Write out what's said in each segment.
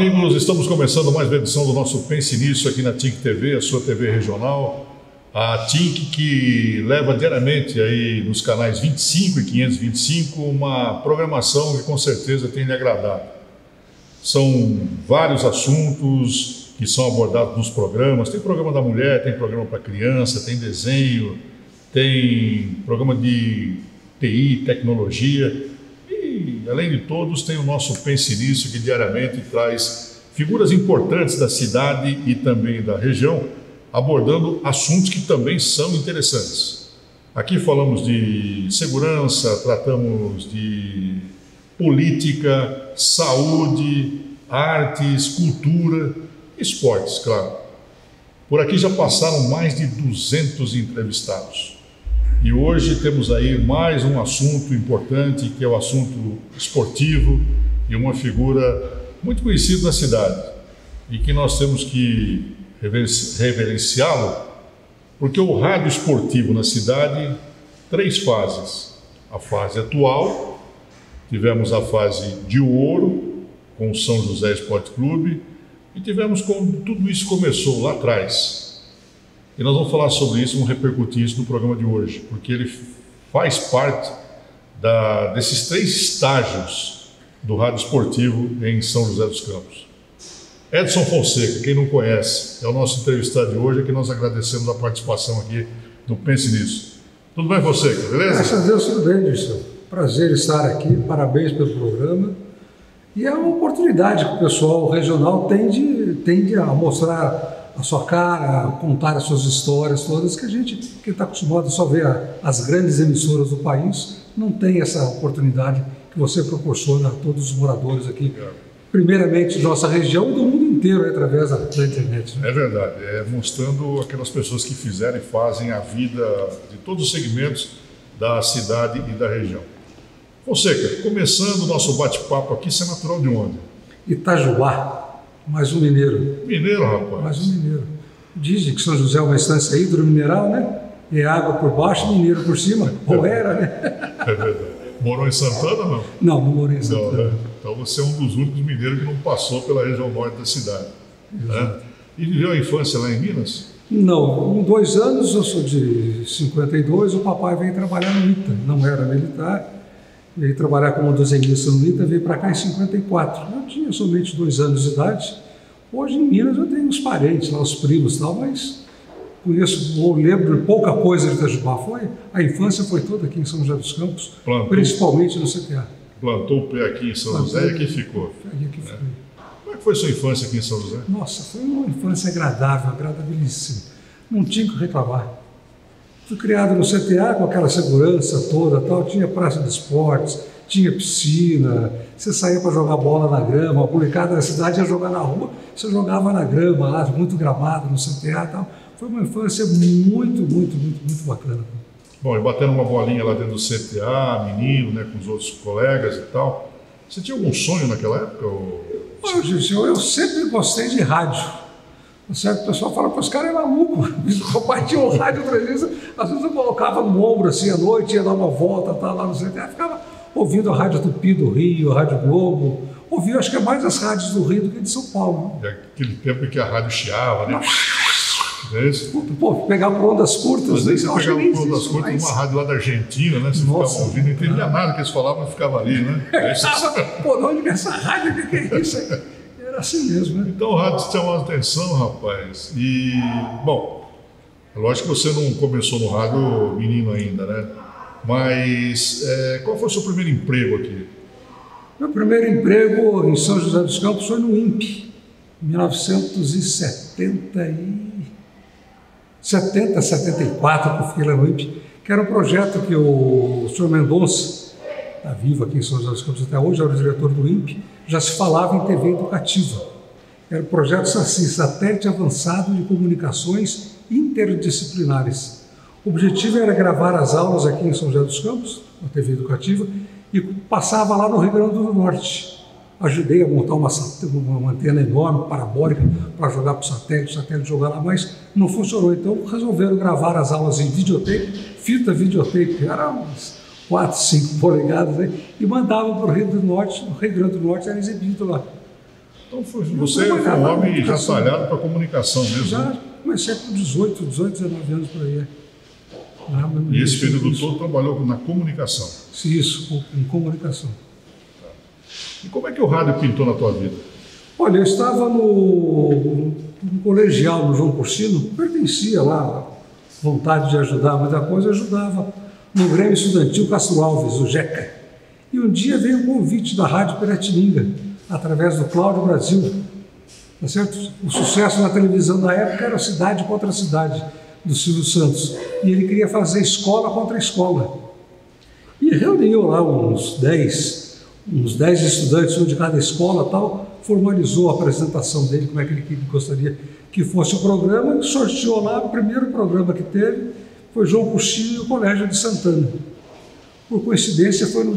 amigos, estamos começando mais uma edição do nosso Pense Nisso aqui na TINC TV, a sua TV regional. A TINC que leva diariamente aí nos canais 25 e 525 uma programação que com certeza tem lhe agradado. São vários assuntos que são abordados nos programas. Tem programa da mulher, tem programa para criança, tem desenho, tem programa de TI, tecnologia. E, além de todos, tem o nosso Pense Nisso, que diariamente traz figuras importantes da cidade e também da região, abordando assuntos que também são interessantes. Aqui falamos de segurança, tratamos de política, saúde, artes, cultura, esportes, claro. Por aqui já passaram mais de 200 entrevistados. E hoje temos aí mais um assunto importante, que é o assunto esportivo, e uma figura muito conhecida na cidade, e que nós temos que reverenciá-lo, porque o rádio esportivo na cidade, 3 fases. A fase atual, tivemos a fase de ouro, com o São José Esporte Clube, e tivemos como tudo isso começou lá atrás. E nós vamos falar sobre isso, vamos repercutir isso no programa de hoje, porque ele faz parte desses 3 estágios do rádio esportivo em São José dos Campos. Edson Fonseca, quem não conhece, é o nosso entrevistado de hoje, que nós agradecemos a participação aqui do Pense Nisso. Tudo bem, Fonseca, beleza? Graças a Deus, tudo bem, Edson. Prazer estar aqui, parabéns pelo programa. E é uma oportunidade que o pessoal regional tende a mostrar a sua cara, a contar as suas histórias todas, que a gente, que está acostumado a só ver as grandes emissoras do país, não tem essa oportunidade que você proporciona a todos os moradores aqui. Primeiramente de nossa região e do mundo inteiro, através da internet. Né? É verdade, mostrando aquelas pessoas que fizeram e fazem a vida de todos os segmentos da cidade e da região. Fonseca, começando o nosso bate-papo aqui, você é natural de onde? Itajuá, mais um mineiro. Mineiro, rapaz? Mais um mineiro. Dizem que São José é uma estância hidromineral, né? E água por baixo e mineiro por cima. Ou era, né? É verdade. Morou em Santana ou não? Não morei em Santana. Não, né? Então você é um dos únicos mineiros que não passou pela região norte da cidade. Né? E viveu a infância lá em Minas? Não, com 2 anos, eu sou de 52, o papai veio trabalhar no ITA, não era militar, veio trabalhar como desenhista no ITA, veio para cá em 54. Eu tinha somente 2 anos de idade. Hoje em Minas eu tenho uns parentes lá, os primos e tal, mas conheço, ou lembro de pouca coisa de Itajuá. A infância foi toda aqui em São José dos Campos, principalmente no CTA. Plantou o pé aqui em São José e aqui ficou. Aqui ficou. Como é que foi sua infância aqui em São José? Nossa, foi uma infância agradável, agradabilíssima. Não tinha que reclamar. Fui criado no CTA com aquela segurança toda, tal. Tinha praça de esportes, tinha piscina, você saía para jogar bola na grama, a molecada da cidade ia jogar na rua, você jogava na grama lá, muito gramado no CTA e tal. Foi uma infância muito bacana. Bom, e batendo uma bolinha lá dentro do CTA, menino, né, com os outros colegas e tal. Você tinha algum sonho naquela época? Eu sempre gostei de rádio. Certo? O pessoal fala, os caras é maluco. O pai tinha um rádio transistor, às vezes eu colocava no ombro assim à noite, ia dar uma volta, tá, lá no CTA, ficava ouvindo a Rádio Tupi do Rio, a Rádio Globo. Ouvi, acho que é mais as rádios do Rio do que de São Paulo. É aquele tempo em que a rádio chiava, né? É isso? Pô, pegar por ondas curtas. Mas aí você pegava por ondas curtas numa rádio lá da Argentina, né? Você ficava ouvindo, não entendia nada que eles falavam, mas ficava ali, né? Pô, de onde vem essa rádio? O que é isso aí? Era assim mesmo, né? Então o rádio te chamou a atenção, rapaz. E, bom, é lógico que você não começou no rádio menino ainda, né? Mas qual foi o seu primeiro emprego aqui? Meu primeiro emprego em São José dos Campos foi no INPE, em 1974, que eu fiquei lá no INPE, que era um projeto que o senhor Mendonça, está vivo aqui em São José dos Campos até hoje, era o diretor do INPE, já se falava em TV educativa. Era um projeto assim, satélite avançado de comunicações interdisciplinares. O objetivo era gravar as aulas aqui em São José dos Campos, na TV educativa, e passava lá no Rio Grande do Norte. Ajudei a montar uma antena enorme, parabólica, para jogar para o satélite jogar lá, mas não funcionou. Então resolveram gravar as aulas em videotape, fita videotape, era uns 4, 5 polegadas, aí, e mandavam para o Rio Grande do Norte era exibido lá. Então você foi um homem já talhado para comunicação mesmo. Já né? comecei com 18, 19 anos por aí. E esse período todo trabalhou na comunicação. Isso, em comunicação. E como é que o rádio pintou na tua vida? Olha, eu estava no colegial, no João Cursino, pertencia lá, vontade de ajudar muita coisa, eu ajudava no Grêmio Estudantil Castro Alves, o GECA. E um dia veio um convite da Rádio Piratininga, através do Cláudio Brasil, tá certo? O sucesso na televisão da época era Cidade contra Cidade, do Silvio Santos. E ele queria fazer escola contra escola. E reuniu lá uns 10 estudantes, um de cada escola tal, formalizou a apresentação dele, como é que ele gostaria que fosse o programa, e sorteou lá, o primeiro programa que teve foi João Cursino e o Colégio de Santana. Por coincidência, foi no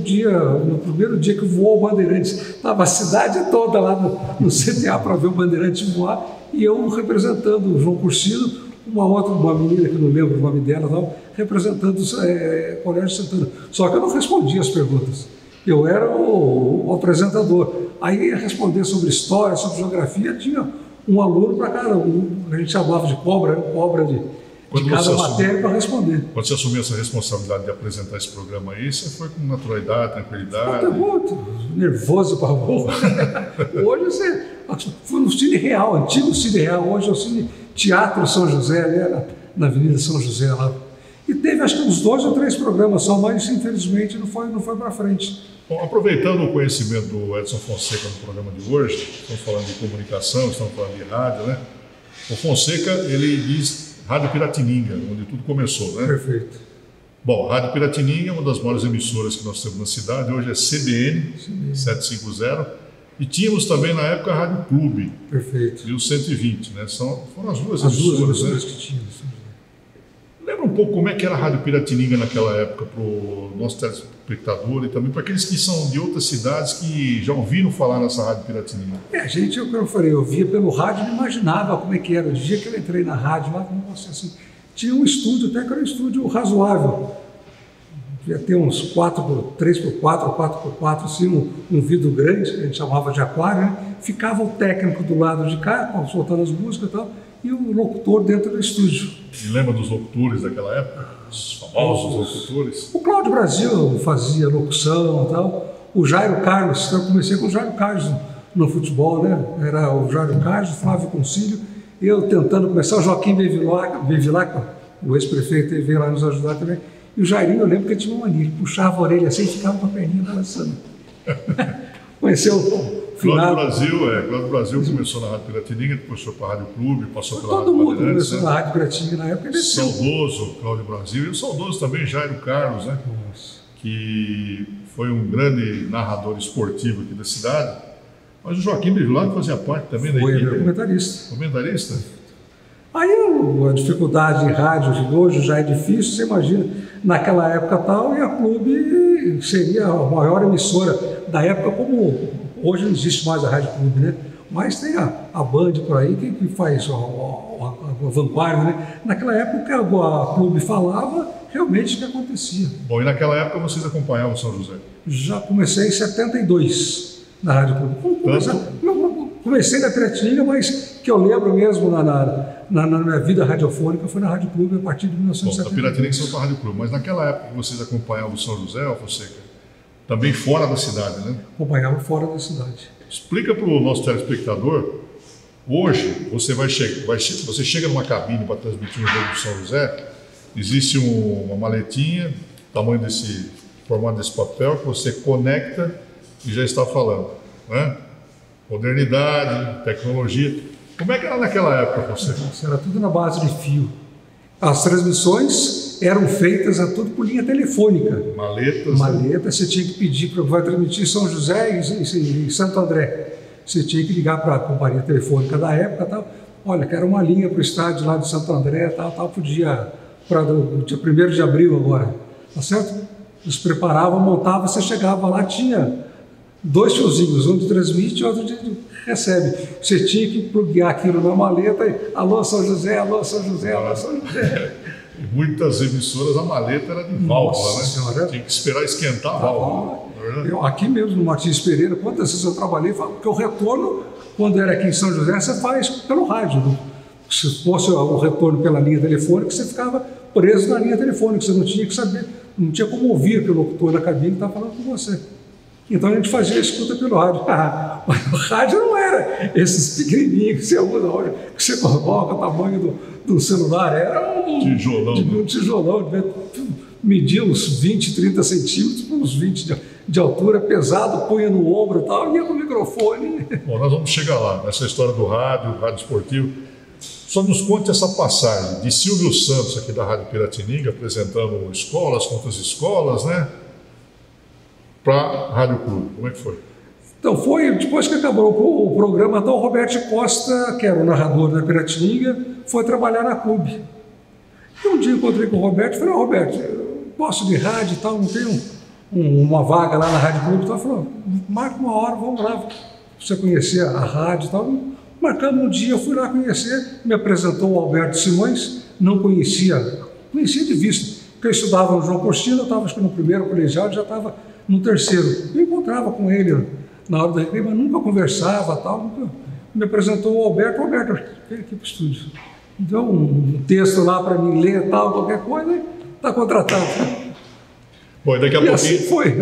primeiro dia que voou o Bandeirantes. Estava a cidade toda lá no CTA para ver o Bandeirantes voar, e eu representando o João Cursino, uma menina que não lembro o nome dela, tal, representando o Colégio de Santana. Só que eu não respondia as perguntas. Eu era o apresentador. Aí ia responder sobre história, sobre geografia, tinha um aluno para cada um. A gente chamava de cobra de cada matéria para responder. Quando você assumiu essa responsabilidade de apresentar esse programa aí, você foi com naturalidade, tranquilidade? Muito nervoso para burro. Hoje você foi no Cine Real, antigo Cine Real, hoje é o Cine Teatro São José, ali na Avenida São José lá. E teve acho que uns 2 ou 3 programas só, mas infelizmente não foi para frente. Bom, aproveitando o conhecimento do Edson Fonseca no programa de hoje, estamos falando de comunicação, estamos falando de rádio, né? O Fonseca, ele diz Rádio Piratininga, onde tudo começou, né? Perfeito. Bom, a Rádio Piratininga é uma das maiores emissoras que nós temos na cidade, hoje é CBN 750, e tínhamos também na época a Rádio Clube. Perfeito. E o 120, né? Foram as duas emissoras, né? que tínhamos. Lembra um pouco como é que era a Rádio Piratininga naquela época para o nosso telespectador e também para aqueles que são de outras cidades que já ouviram falar nessa Rádio Piratininga? Gente, eu falei, eu via pelo rádio e não imaginava como é que era. O dia que eu entrei na rádio, lá, assim, tinha um estúdio, até que era um estúdio razoável. Devia ter uns 3x4, 4x4, assim, um vidro grande, que a gente chamava de aquário, né? Ficava o técnico do lado de cá, soltando as músicas e tal, e o locutor dentro do estúdio. E lembra dos locutores daquela época? Os famosos locutores? O Cláudio Brasil fazia locução e tal. O Jairo Carlos, então eu comecei com o Jairo Carlos no futebol, né? Era o Jairo Carlos, o Flávio Concílio, eu tentando começar, o Joaquim Bevilacqua, o ex-prefeito, veio lá nos ajudar também. E o Jairinho, eu lembro que ele tinha uma mania, ele puxava a orelha assim e ficava com a perninha balançando. Conheceu o final. Cláudio Brasil começou na Rádio Piratininga, depois foi para a Rádio Clube, passou pela Rádio Bandeirantes. Todo mundo começou na Rádio Piratininga na época. Saudoso Cláudio Brasil e o saudoso também Jairo Carlos, né? Nossa. Que foi um grande narrador esportivo aqui da cidade. Mas o Joaquim Bevilacqua fazia parte também da equipe. Foi comentarista. Comentarista? Aí a dificuldade em rádio hoje já é difícil, você imagina, naquela época tal, e a Clube seria a maior emissora da época, como hoje não existe mais a Rádio Clube, né? Mas tem a Band por aí que faz a vanguarda, né? Naquela época a Clube falava realmente o que acontecia. Bom, e naquela época vocês acompanhavam o São José? Já comecei em 72 na Rádio Clube. Comecei na Piratininga, mas que eu lembro mesmo na minha vida radiofônica foi na Rádio Clube a partir de 1972. Bom, da Piratininga foi para a Rádio Clube, mas naquela época que vocês acompanhavam o São José, Fonseca, também fora da cidade, né? Acompanhava fora da cidade. Explica para o nosso telespectador, hoje você chega numa cabine para transmitir um jogo do São José, existe uma maletinha, formato desse papel, que você conecta e já está falando, né? Modernidade, tecnologia. Como é que era naquela época, você? Era tudo na base de fio. As transmissões eram feitas a tudo por linha telefônica. Maletas, você tinha que pedir para vai transmitir São José e Santo André. Você tinha que ligar para a companhia telefônica da época, tal. Olha, que era uma linha para o estádio lá de Santo André, tal, para o dia 1º de abril agora, tá certo? Eles preparavam, montavam, você chegava lá, tinha 2 fiozinhos, um de transmite e outro de recebe. Você tinha que plugar aquilo na maleta e alô São José, alô São José, alô São José. Muitas emissoras a maleta era de válvula, né? Senhora. Tinha que esperar esquentar a válvula. Aqui mesmo no Martins Pereira, quantas vezes eu trabalhei, porque o retorno Quando era aqui em São José, você faz pelo rádio. Se fosse o retorno pela linha telefônica, você ficava preso na linha telefônica, você não tinha que saber, não tinha como ouvir que o locutor da cabine estava falando com você. Então a gente fazia a escuta pelo rádio. Mas o rádio não era esses pequenininhos que você usa hoje, que você coloca o tamanho do celular, era um tijolão, media uns 20, 30 centímetros, uns 20 de altura, pesado, punha no ombro e tal, ia com o microfone. Bom, nós vamos chegar lá, nessa história do rádio esportivo. Só nos conte essa passagem de Silvio Santos, aqui da Rádio Piratininga, apresentando escolas contra as escolas, né? Para a Rádio Clube. Como é que foi? Então, foi depois que acabou o programa, então, o Roberto Costa, que era o narrador da Piratininga, foi trabalhar na Clube. E um dia eu encontrei com o Roberto e falei: Roberto, eu gosto de rádio e tal, não tenho uma vaga lá na Rádio Clube. Então, ele falou: marca uma hora, vamos lá, pra você conhecer a rádio e tal. Marcamos um dia, eu fui lá conhecer, me apresentou o Alberto Simões, não conhecia de vista, porque eu estudava no João Costina, eu estava acho que no primeiro colegial, já estava no terceiro. Eu encontrava com ele na hora do recreio, mas nunca conversava, tal, nunca. Me apresentou o Alberto, vem aqui para o estúdio. Deu um texto lá para mim ler, tal, qualquer coisa, está contratado. Bom, e daqui a pouquinho, assim foi.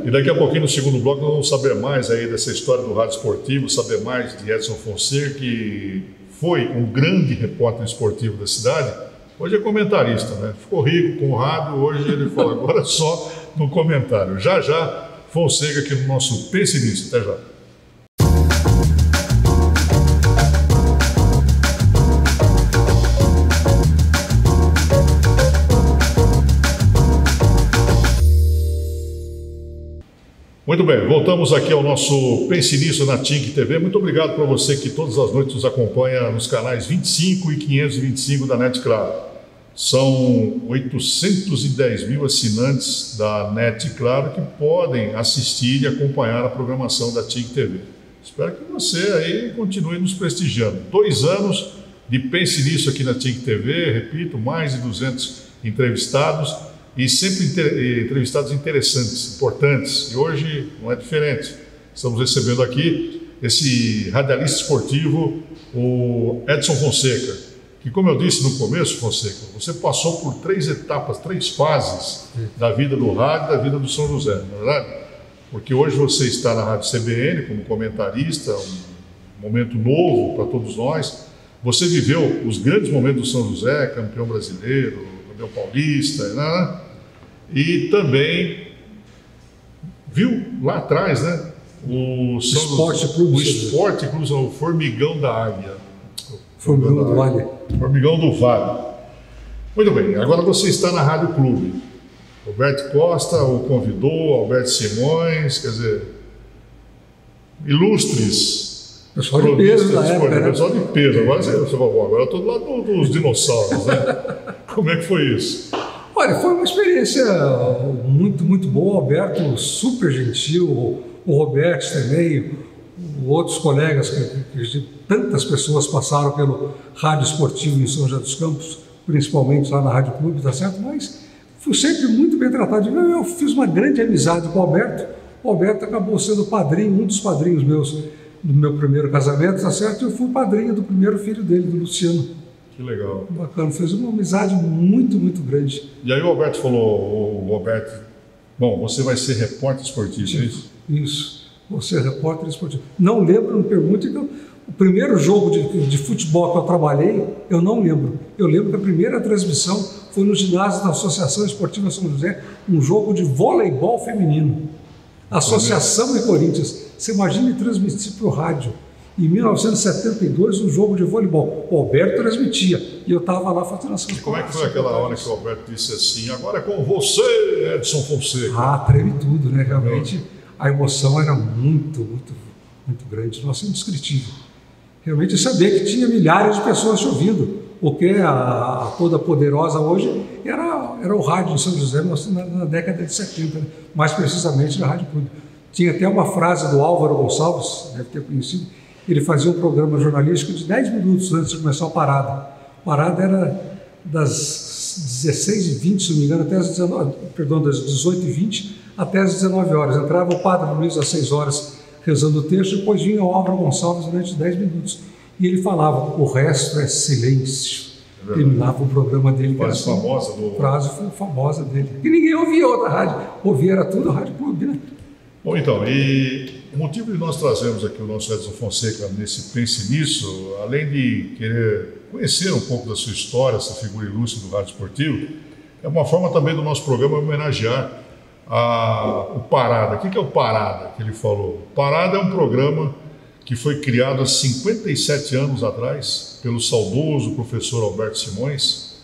E daqui a pouquinho, no segundo bloco, nós vamos saber mais aí dessa história do rádio esportivo, saber mais de Edson Fonseca, que foi um grande repórter esportivo da cidade. Hoje é comentarista, né? Ficou rico com o rádio, hoje ele fala agora só no comentário. Já, Fonseca aqui no nosso Pense Nisso. Até já. Muito bem, voltamos aqui ao nosso Pense Nisso na TINC TV. Muito obrigado para você que todas as noites nos acompanha nos canais 25 e 525 da NET Claro. São 810 mil assinantes da NET Claro que podem assistir e acompanhar a programação da TINC TV. Espero que você aí continue nos prestigiando. 2 anos de Pense Nisso aqui na TINC TV, repito, mais de 200 entrevistados. E sempre entrevistados interessantes, importantes. E hoje não é diferente. Estamos recebendo aqui esse radialista esportivo, o Edson Fonseca, que, como eu disse no começo, Fonseca, você passou por 3 etapas, 3 fases da vida do rádio e da vida do São José, não é verdade? Porque hoje você está na Rádio CBN como comentarista, um momento novo para todos nós. Você viveu os grandes momentos do São José, campeão brasileiro, campeão paulista, né? E também viu lá atrás, né? O Esporte Clube, o Formigão da Águia. Formigão do Vale. Formigão do Vale. Muito bem, agora você está na Rádio Clube. Roberto Costa o convidou, Alberto Simões, quer dizer, ilustres. Pessoal de peso da época, né? Pessoal de peso. Agora eu estou do lado dos dinossauros, né? Como é que foi isso? Olha, foi uma experiência muito, muito boa. O Alberto, super gentil, o Roberto também, outros colegas, que tantas pessoas passaram pelo rádio esportivo em São José dos Campos, principalmente lá na Rádio Clube, tá certo? Mas fui sempre muito bem tratado. Eu fiz uma grande amizade com o Alberto. O Alberto acabou sendo padrinho, um dos padrinhos meus do meu primeiro casamento, tá certo? Eu fui padrinho do primeiro filho dele, do Luciano. Que legal. Bacana, fez uma amizade muito, muito grande. E aí o Alberto falou, bom, você vai ser repórter esportivo, é isso? Isso, vou ser repórter esportivo. Não lembro, não pergunte, que o primeiro jogo de futebol que eu trabalhei, eu não lembro. Eu lembro que a primeira transmissão foi no ginásio da Associação Esportiva São José, um jogo de voleibol feminino. Associação e Corinthians. Você imagina transmitir para o rádio. Em 1972, um jogo de voleibol. O Alberto transmitia e eu estava lá fazendo essas coisas. Como é que foi aquela hora que o Alberto disse assim: agora é com você, Edson Fonseca? Ah, treme tudo, né? Realmente a emoção era muito, muito, muito grande. Nossa, indescritível. Realmente saber que tinha milhares de pessoas te ouvindo, porque a toda poderosa hoje era o rádio de São José na década de 70, né? Mais precisamente na Rádio Clube. Tinha até uma frase do Álvaro Gonçalves, deve ter conhecido. Ele fazia um programa jornalístico de 10 minutos antes de começar a parada. A parada era das 16h20, se não me engano, até das 18h20 até as 19 horas. Entrava o Padre Luiz às 6 horas rezando o texto, depois vinha o Álvaro Gonçalves durante 10 minutos. E ele falava, o resto é silêncio. Terminava o programa dele. Frase famosa Frase famosa dele. E ninguém ouvia outra rádio. Ouvia, era tudo Rádio Clube, né? Bom, então, e o motivo de nós trazermos aqui o nosso Edson Fonseca nesse Pense Nisso, além de querer conhecer um pouco da sua história, essa figura ilustre do rádio esportivo, é uma forma também do nosso programa homenagear o Parada. O que é o Parada que ele falou? O Parada é um programa que foi criado há 57 anos atrás pelo saudoso professor Alberto Simões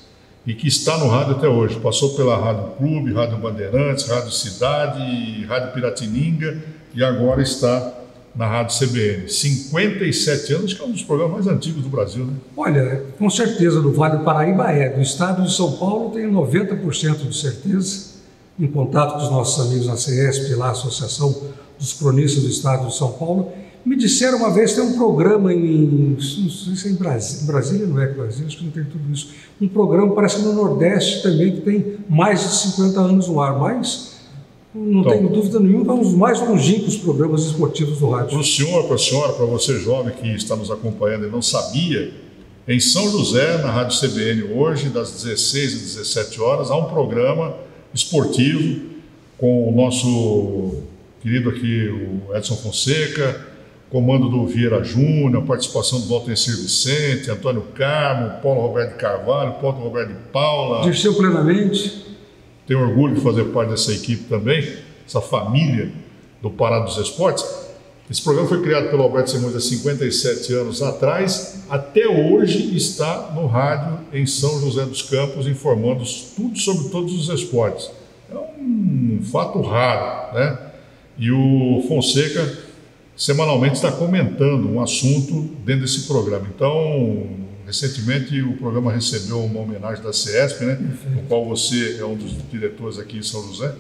e que está no rádio até hoje. Passou pela Rádio Clube, Rádio Bandeirantes, Rádio Cidade, Rádio Piratininga e agora está na Rádio CBN. 57 anos, que é um dos programas mais antigos do Brasil, né? Olha, com certeza do Vale do Paraíba é. Do estado de São Paulo tenho 90% de certeza, em contato com os nossos amigos na CESP, lá, a Associação dos Cronistas do Estado de São Paulo. Me disseram uma vez, tem um programa não sei se é em Brasília, não é Brasília, acho que não tem tudo isso. Um programa, parece que no Nordeste também, que tem mais de 50 anos no ar, mas não tenho dúvida nenhuma, é um dos mais longínquos programas esportivos do rádio. Para o senhor, para a senhora, para você jovem que está nos acompanhando e não sabia, em São José, na Rádio CBN hoje, das 16 às 17 horas, há um programa esportivo com o nosso querido aqui, o Edson Fonseca, comando do Vieira Júnior, participação do Valtencir Vicente, Antônio Carmo, Paulo Roberto de Carvalho, Paulo Roberto de Paula. Dirceu plenamente. Tenho orgulho de fazer parte dessa equipe também, essa família do Parada dos Esportes. Esse programa foi criado pelo Alberto Simões há 57 anos atrás, até hoje está no rádio em São José dos Campos, informando tudo sobre todos os esportes. É um fato raro, né? E o Fonseca semanalmente está comentando um assunto dentro desse programa. Então, recentemente o programa recebeu uma homenagem da CESP, né? No qual você é um dos diretores aqui em São José,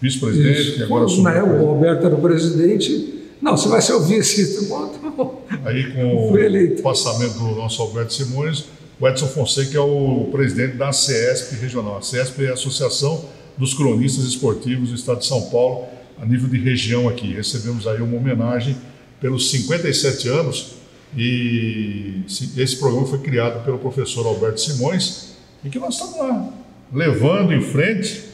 vice-presidente, e agora assumiu. O Alberto era o presidente. Não, você vai se ouvir esse. Aí, com o passamento do nosso Alberto Simões, o Edson Fonseca é o presidente da CESP regional. A CESP é a Associação dos Cronistas Esportivos do Estado de São Paulo, a nível de região aqui. Recebemos aí uma homenagem pelos 57 anos e esse programa foi criado pelo professor Alberto Simões e que nós estamos lá, levando em frente,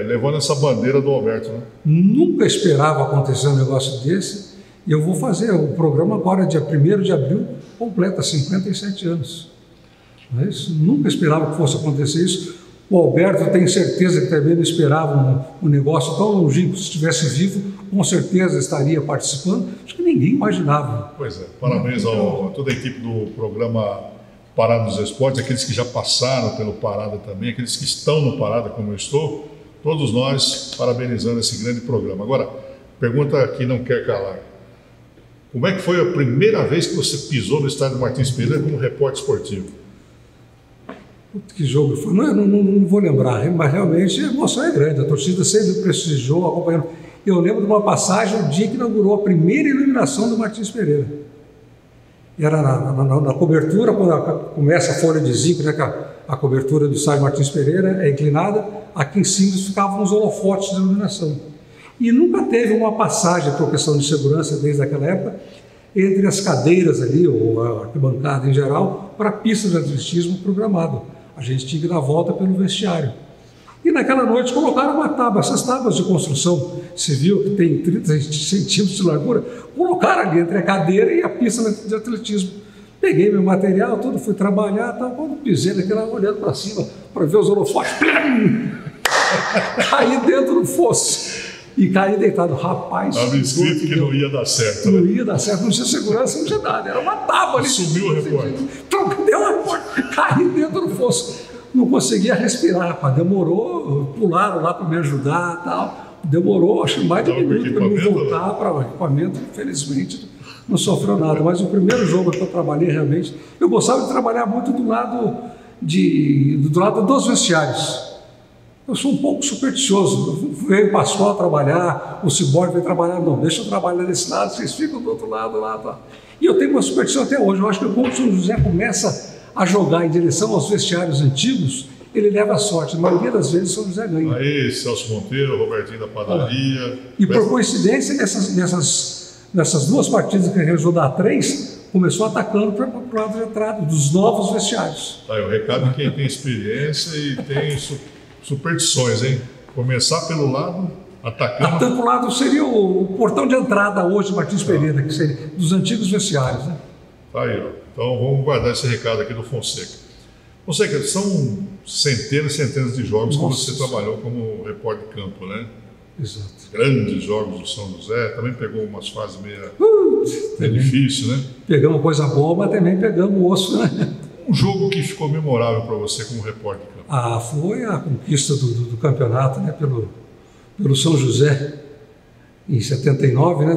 levando essa bandeira do Alberto, né? Nunca esperava acontecer um negócio desse e eu vou fazer o programa agora, dia 1º de abril, completa 57 anos. Mas nunca esperava que fosse acontecer isso. O Alberto tem certeza que também não esperava um negócio tão longínquo. Se estivesse vivo, com certeza estaria participando. Acho que ninguém imaginava. Pois é, parabéns a toda a equipe do programa Parada dos Esportes, aqueles que já passaram pelo Parada também, aqueles que estão no Parada como eu estou, todos nós parabenizando esse grande programa. Agora, pergunta que não quer calar. Como é que foi a primeira vez que você pisou no estádio Martins Pereira como repórter esportivo? Que jogo foi? Não vou lembrar, mas realmente a emoção é grande. A torcida sempre prestigiou, acompanhando. Eu lembro de uma passagem, o dia que inaugurou a primeira iluminação do Martins Pereira. Era na cobertura, quando começa a folha de zinco, né, a cobertura do estádio Martins Pereira é inclinada, aqui em cima ficavam os holofotes de iluminação. E nunca teve uma passagem por questão de segurança desde aquela época, entre as cadeiras ali, ou a arquibancada em geral, para a pista de atletismo programado. A gente tinha que dar a volta pelo vestiário. E naquela noite colocaram uma tábua, essas tábuas de construção civil, que tem 30 centímetros de largura, colocaram ali entre a cadeira e a pista de atletismo. Peguei meu material, tudo, fui trabalhar, tal, quando pisei naquela, olhando para cima, para ver os holofotes, caí dentro do fosso. E caí deitado, rapaz. Estava escrito que não ia dar certo. Não ia dar certo, não tinha segurança, não tinha nada. Era uma tábua ali. Subiu o repórter. Deu uma repórter, caí dentro do fosso. Não conseguia respirar, rapaz. Demorou, pularam lá para me ajudar e tal. Demorou, acho que mais de um minuto para me voltar para o equipamento. Infelizmente, não sofreu nada. Mas o primeiro jogo que eu trabalhei realmente, eu gostava de trabalhar muito do lado dos vestiários. Eu sou um pouco supersticioso. Veio o Pascoal trabalhar, o Ciborgue veio trabalhar, não, deixa eu trabalhar desse lado, vocês ficam do outro lado lá. Tá. E eu tenho uma superstição até hoje. Eu acho que quando o São José começa a jogar em direção aos vestiários antigos, ele leva a sorte. A maioria das vezes São José ganha. Aí, Celso Monteiro, Robertinho da Padaria. E por coincidência, nessas duas partidas que realizou da A3, começou atacando para o lado de entrada dos novos vestiários. Tá aí, o recado de quem tem experiência e tem superstições, hein? Começar pelo lado, atacando. Atacando para o lado seria o portão de entrada hoje, Martins Pereira, que seria dos antigos vestiários, né? Tá aí, ó. Então vamos guardar esse recado aqui do Fonseca. Fonseca, são centenas e centenas de jogos que você trabalhou como repórter de campo, né? Exato. Grandes jogos do São José, também pegou umas fases meio difíceis, né? Pegamos coisa boa, mas também pegamos osso, né? Um jogo que ficou memorável para você como repórter de campo? Foi a conquista do campeonato, né? Pelo São José, em 79, né?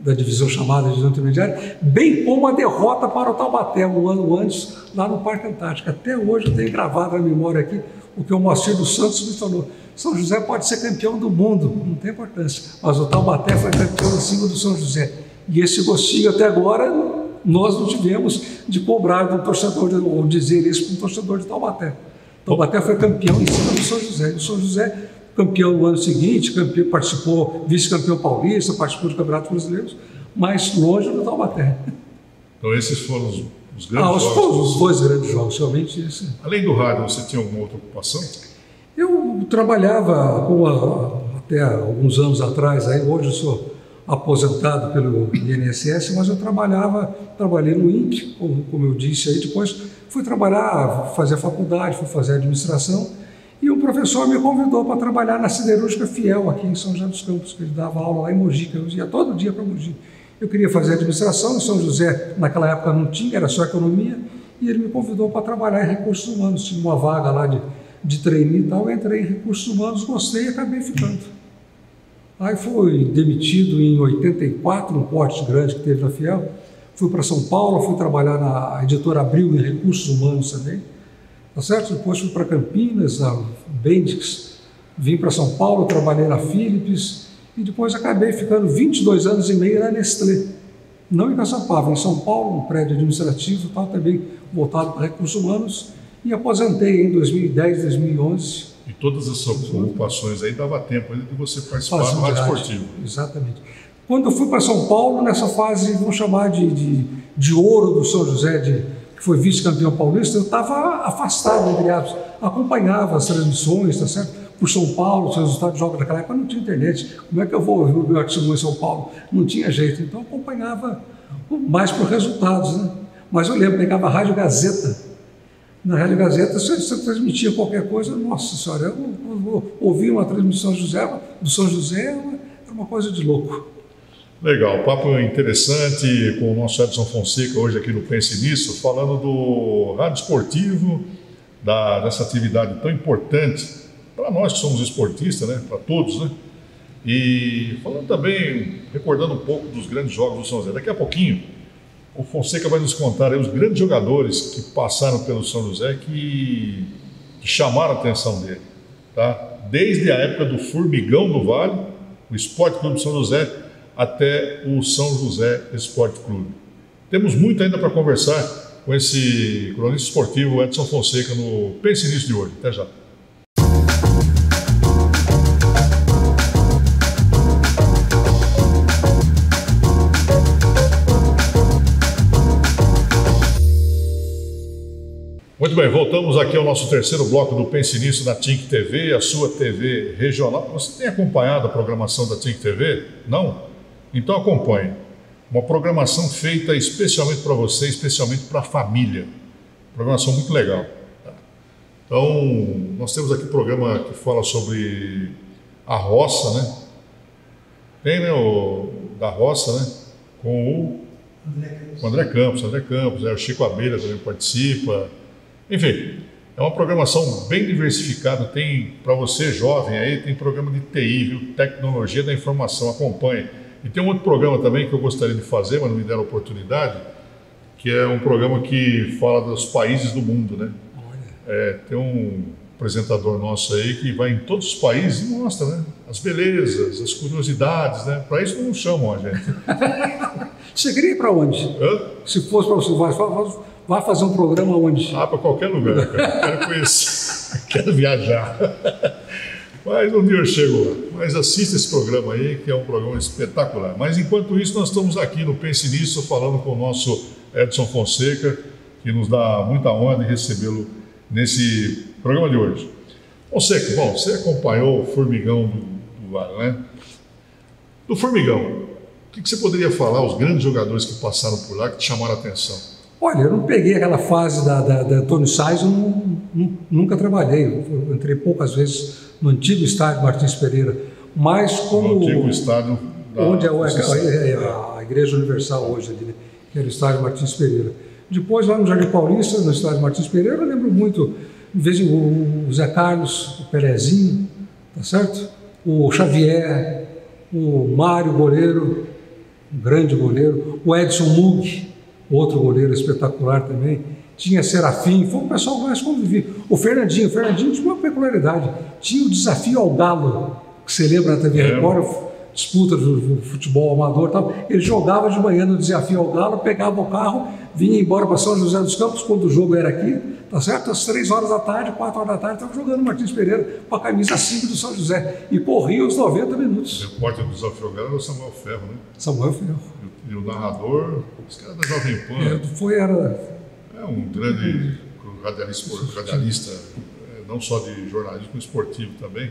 Da divisão chamada divisão intermediária, bem como a derrota para o Taubaté, um ano antes, lá no Parque Antártico. Até hoje eu tenho gravado na memória aqui o que o Moacir dos Santos me falou. São José pode ser campeão do mundo, não tem importância, mas o Taubaté foi campeão em cima do São José. E esse gostinho até agora nós não tivemos de cobrar do torcedor, ou dizer isso para um torcedor de Taubaté. Taubaté foi campeão em cima do São José. E o São José, campeão no ano seguinte, participou, vice-campeão paulista, participou do Campeonato Brasileiro, mas longe do Taubaté. Então esses foram os grandes jogos? Foram os dois grandes jogos, realmente. Esse. Além do rádio, você tinha alguma outra ocupação? Eu trabalhava até alguns anos atrás, aí hoje eu sou aposentado pelo INSS, mas eu trabalhei no INPE, como eu disse aí, depois fui trabalhar, fazer faculdade, fui fazer administração, e o professor me convidou para trabalhar na Siderúrgica Fiel, aqui em São José dos Campos, que ele dava aula lá em Mogi, que eu ia todo dia para Mogi. Eu queria fazer administração, em São José, naquela época não tinha, era só economia, e ele me convidou para trabalhar em recursos humanos, tinha uma vaga lá de trainee e tal, eu entrei em recursos humanos, gostei e acabei ficando. Aí fui demitido em 84, um corte grande que teve na Fiel, fui para São Paulo, fui trabalhar na editora Abril em recursos humanos também, tá certo? Depois fui para Campinas, a Bendix, vim para São Paulo, trabalhei na Philips e depois acabei ficando 22 anos e meio na Nestlé, não em Caçapava, em São Paulo, um prédio administrativo, tal, também voltado para recursos humanos, e aposentei em 2010, 2011. E todas as suas ocupações aí dava tempo ainda de você participar do rádio esportivo. Exatamente. Quando eu fui para São Paulo, nessa fase, vamos chamar de ouro do São José, que foi vice-campeão paulista, eu estava afastado, entre aspas, acompanhava as transmissões, tá certo? Por São Paulo, os resultados de jogos daquela época não tinha internet. Como é que eu vou ouvir o meu artigo em São Paulo? Não tinha jeito. Então eu acompanhava mais por resultados, né? Mas eu lembro, pegava a Rádio Gazeta. Na Rádio Gazeta, se você transmitia qualquer coisa, nossa senhora, eu ouvi uma transmissão do São José, era uma coisa de louco. Legal, papo interessante com o nosso Edson Fonseca hoje aqui no Pense Nisso, falando do rádio esportivo, dessa atividade tão importante para nós que somos esportistas, né? Para todos, né? E falando também, recordando um pouco dos grandes jogos do São José. Daqui a pouquinho, o Fonseca vai nos contar aí os grandes jogadores que passaram pelo São José que chamaram a atenção dele, tá? Desde a época do Formigão do Vale, o Esporte Clube de São José, até o São José Esporte Clube. Temos muito ainda para conversar com esse cronista esportivo Edson Fonseca no Pense Nisso de hoje. Até já. Muito bem, voltamos aqui ao nosso terceiro bloco do Pense Nisso na TINC TV, a sua TV regional. Você tem acompanhado a programação da TINC TV? Não? Então acompanhe. Uma programação feita especialmente para você, especialmente para a família. Programação muito legal. Então, nós temos aqui um programa que fala sobre a roça, né? Tem, né, o da roça, né? Com o André Campos, o Chico Abelha também participa. Enfim, é uma programação bem diversificada. Tem, para você jovem aí, tem programa de TI, viu? Tecnologia da Informação, acompanhe. E tem um outro programa também que eu gostaria de fazer, mas não me deram oportunidade, que é um programa que fala dos países do mundo, né? Tem um apresentador nosso aí que vai em todos os países e mostra, né? As belezas, as curiosidades, né? Para isso não chamam a gente. Você queria ir para onde? Hã? Se fosse para você, Vai fazer um programa onde? Ah, para qualquer lugar, cara. Quero conhecer, quero viajar. Mas um dia eu chego lá. Mas assista esse programa aí, que é um programa espetacular. Mas enquanto isso, nós estamos aqui no Pense Nisso, falando com o nosso Edson Fonseca, que nos dá muita honra de recebê-lo nesse programa de hoje. Fonseca, bom, você acompanhou o Formigão do Vale, né? Do Formigão, o que você poderia falar, os grandes jogadores que passaram por lá, que te chamaram a atenção? Olha, eu não peguei aquela fase da Antônio Sais, eu nunca trabalhei. Eu entrei poucas vezes no antigo estádio Martins Pereira, mas como... No antigo estádio da... Onde é a Igreja Universal hoje, ali, né? Que era o estádio Martins Pereira. Depois, lá no Jardim Paulista, no estádio Martins Pereira, eu lembro muito, de vez em o Zé Carlos, o Pelezinho, tá certo? O Xavier, o Mário, goleiro, um grande goleiro, o Edson Mug, outro goleiro espetacular também, tinha Serafim, foi o pessoal que mais convivia. O Fernandinho tinha uma peculiaridade, tinha o desafio ao Galo, que você lembra na TV Record, disputa do futebol amador e tal, ele jogava de manhã no desafio ao Galo, pegava o carro, vinha embora para São José dos Campos, quando o jogo era aqui, tá certo? Às 3 horas da tarde, 4 horas da tarde, estava jogando Martins Pereira com a camisa 5 do São José e corria os 90 minutos. O repórter do desafio ao Galo era o Samuel Ferro, né? Samuel Ferro. E o narrador, os caras da Jovem Pan. É um grande radialista, não só de jornalismo, como esportivo também.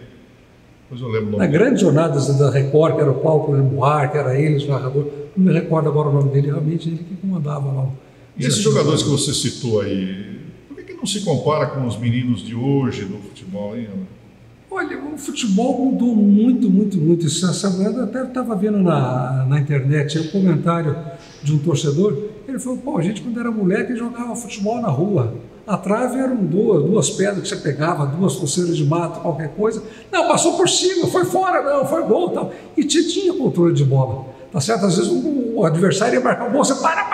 Depois eu lembro o nome. Na grande jornada da Record, que era o Paulo Lemoar, que era ele, o narrador, não me recordo agora o nome dele, realmente ele que comandava lá. E esses jogadores que você citou aí, por que não se compara com os meninos de hoje no futebol, hein? Olha, o futebol mudou muito. Eu até estava vendo na internet um comentário de um torcedor. Ele falou, pô, a gente quando era moleque jogava futebol na rua. A trave eram duas pedras que você pegava, 2 pulseiras de mato, qualquer coisa. Não, passou por cima, foi fora, não, foi gol e tal. E tinha controle de bola, tá certo? Às vezes o adversário ia marcar o gol, você para,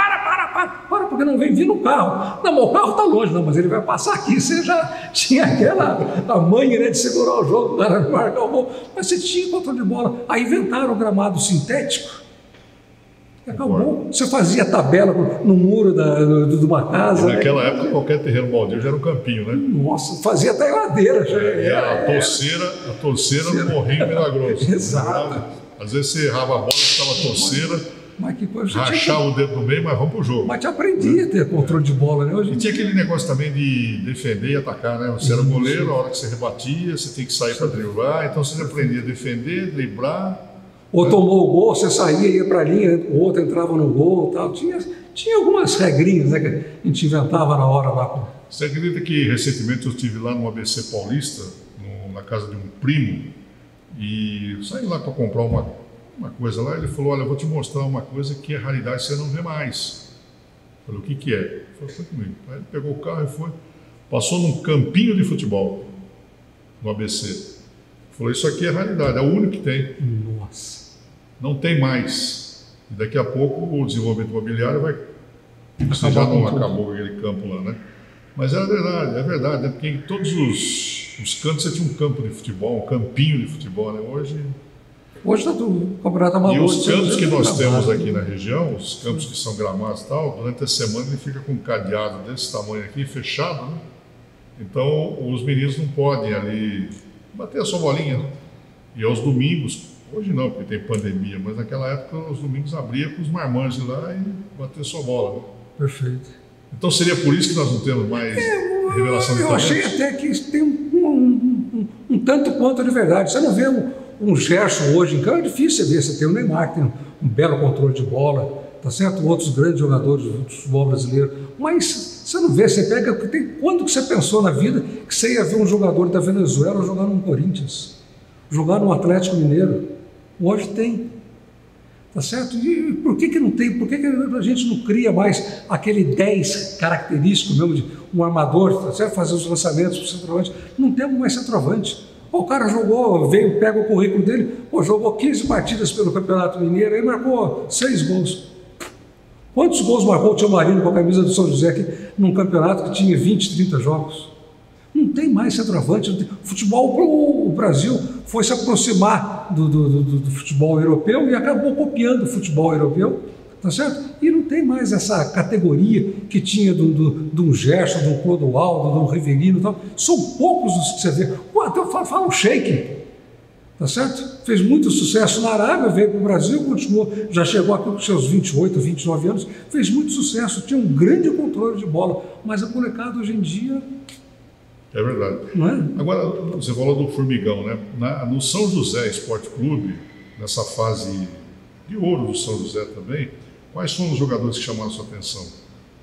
porque não vem vindo o carro. Não, mas o carro está longe, não, mas ele vai passar aqui. Você já tinha a manha, né, de segurar o jogo, para marcar o gol. Mas você tinha controle de bola. Aí inventaram o gramado sintético. E acabou. Você fazia tabela no muro de uma casa. E naquela época, qualquer terreno baldio já era um campinho, né? Nossa, fazia até ladeira. A torceira no Morrinho Milagroso. Exato. Às vezes você errava a bola, estava a torceira. Mas que coisa, rachava o dedo no meio, mas vamos pro jogo. Mas te aprendia a ter controle de bola, né? E tinha aquele negócio também de defender e atacar, né? Você era goleiro, a hora que você rebatia, você tem que sair para driblar, então você aprendia a defender, driblar. Ou tomou o gol, você saía, ia para a linha, o outro entrava no gol e tal. Tinha algumas regrinhas, né, que a gente inventava na hora lá. Você acredita que recentemente eu estive lá no ABC Paulista, na casa de um primo, e saí lá para comprar uma coisa lá, ele falou, olha, eu vou te mostrar uma coisa que é raridade, você não vê mais. Eu falei, o que é? Ele falou, foi comigo. Aí ele pegou o carro e foi, passou num campinho de futebol, no ABC. Ele falou, isso aqui é raridade, é o único que tem. Nossa. Não tem mais. E daqui a pouco o desenvolvimento imobiliário vai... Você já não acabou aquele campo lá, né? Mas é verdade, né? Porque em todos os cantos você tinha um campo de futebol, um campinho de futebol, né? Hoje está tudo campeonato amador. E os campos que nós temos aqui na região, os campos que são gramados e tal, durante a semana ele fica com um cadeado desse tamanho aqui, fechado, né? Então os meninos não podem ali bater a sua bolinha, né? E aos domingos, hoje não, porque tem pandemia, mas naquela época os domingos abria com os marmanjos lá e bater a sua bola, né? Perfeito. Então seria por isso que nós não temos mais revelação de talentos? Eu achei até que isso tem um tanto quanto de verdade. Você não vê um Gerson hoje em campo, é difícil você ver. Você tem o Neymar, que tem um belo controle de bola, tá certo? Outros grandes jogadores do futebol brasileiro. Mas você não vê, você pega... Quando que você pensou na vida que você ia ver um jogador da Venezuela jogar no Corinthians? Jogar no Atlético Mineiro? Hoje tem. Tá certo? E por que não tem? Por que a gente não cria mais aquele 10 característico mesmo de um armador, tá certo? Fazer os lançamentos para o centroavante? Não temos mais centroavante. O cara jogou, pega o currículo dele, jogou 15 partidas pelo Campeonato Mineiro, aí marcou 6 gols. Quantos gols marcou o Tio Marino com a camisa do São José aqui, num campeonato que tinha 20, 30 jogos? Não tem mais centroavante. O Brasil foi se aproximar do futebol europeu e acabou copiando o futebol europeu, tá certo? E não tem mais essa categoria que tinha de um Gerson, de um Clodoaldo, de um Rivelino e tal. São poucos os que você vê. Até fala o Sheik, tá certo? Fez muito sucesso na Arábia, veio para o Brasil, continuou, já chegou aqui com seus 28, 29 anos, fez muito sucesso, tinha um grande controle de bola, mas a molecada hoje em dia... É verdade. Não é? Agora, você falou do Formigão, né? No São José Esporte Clube, nessa fase de ouro do São José também, quais foram os jogadores que chamaram a sua atenção?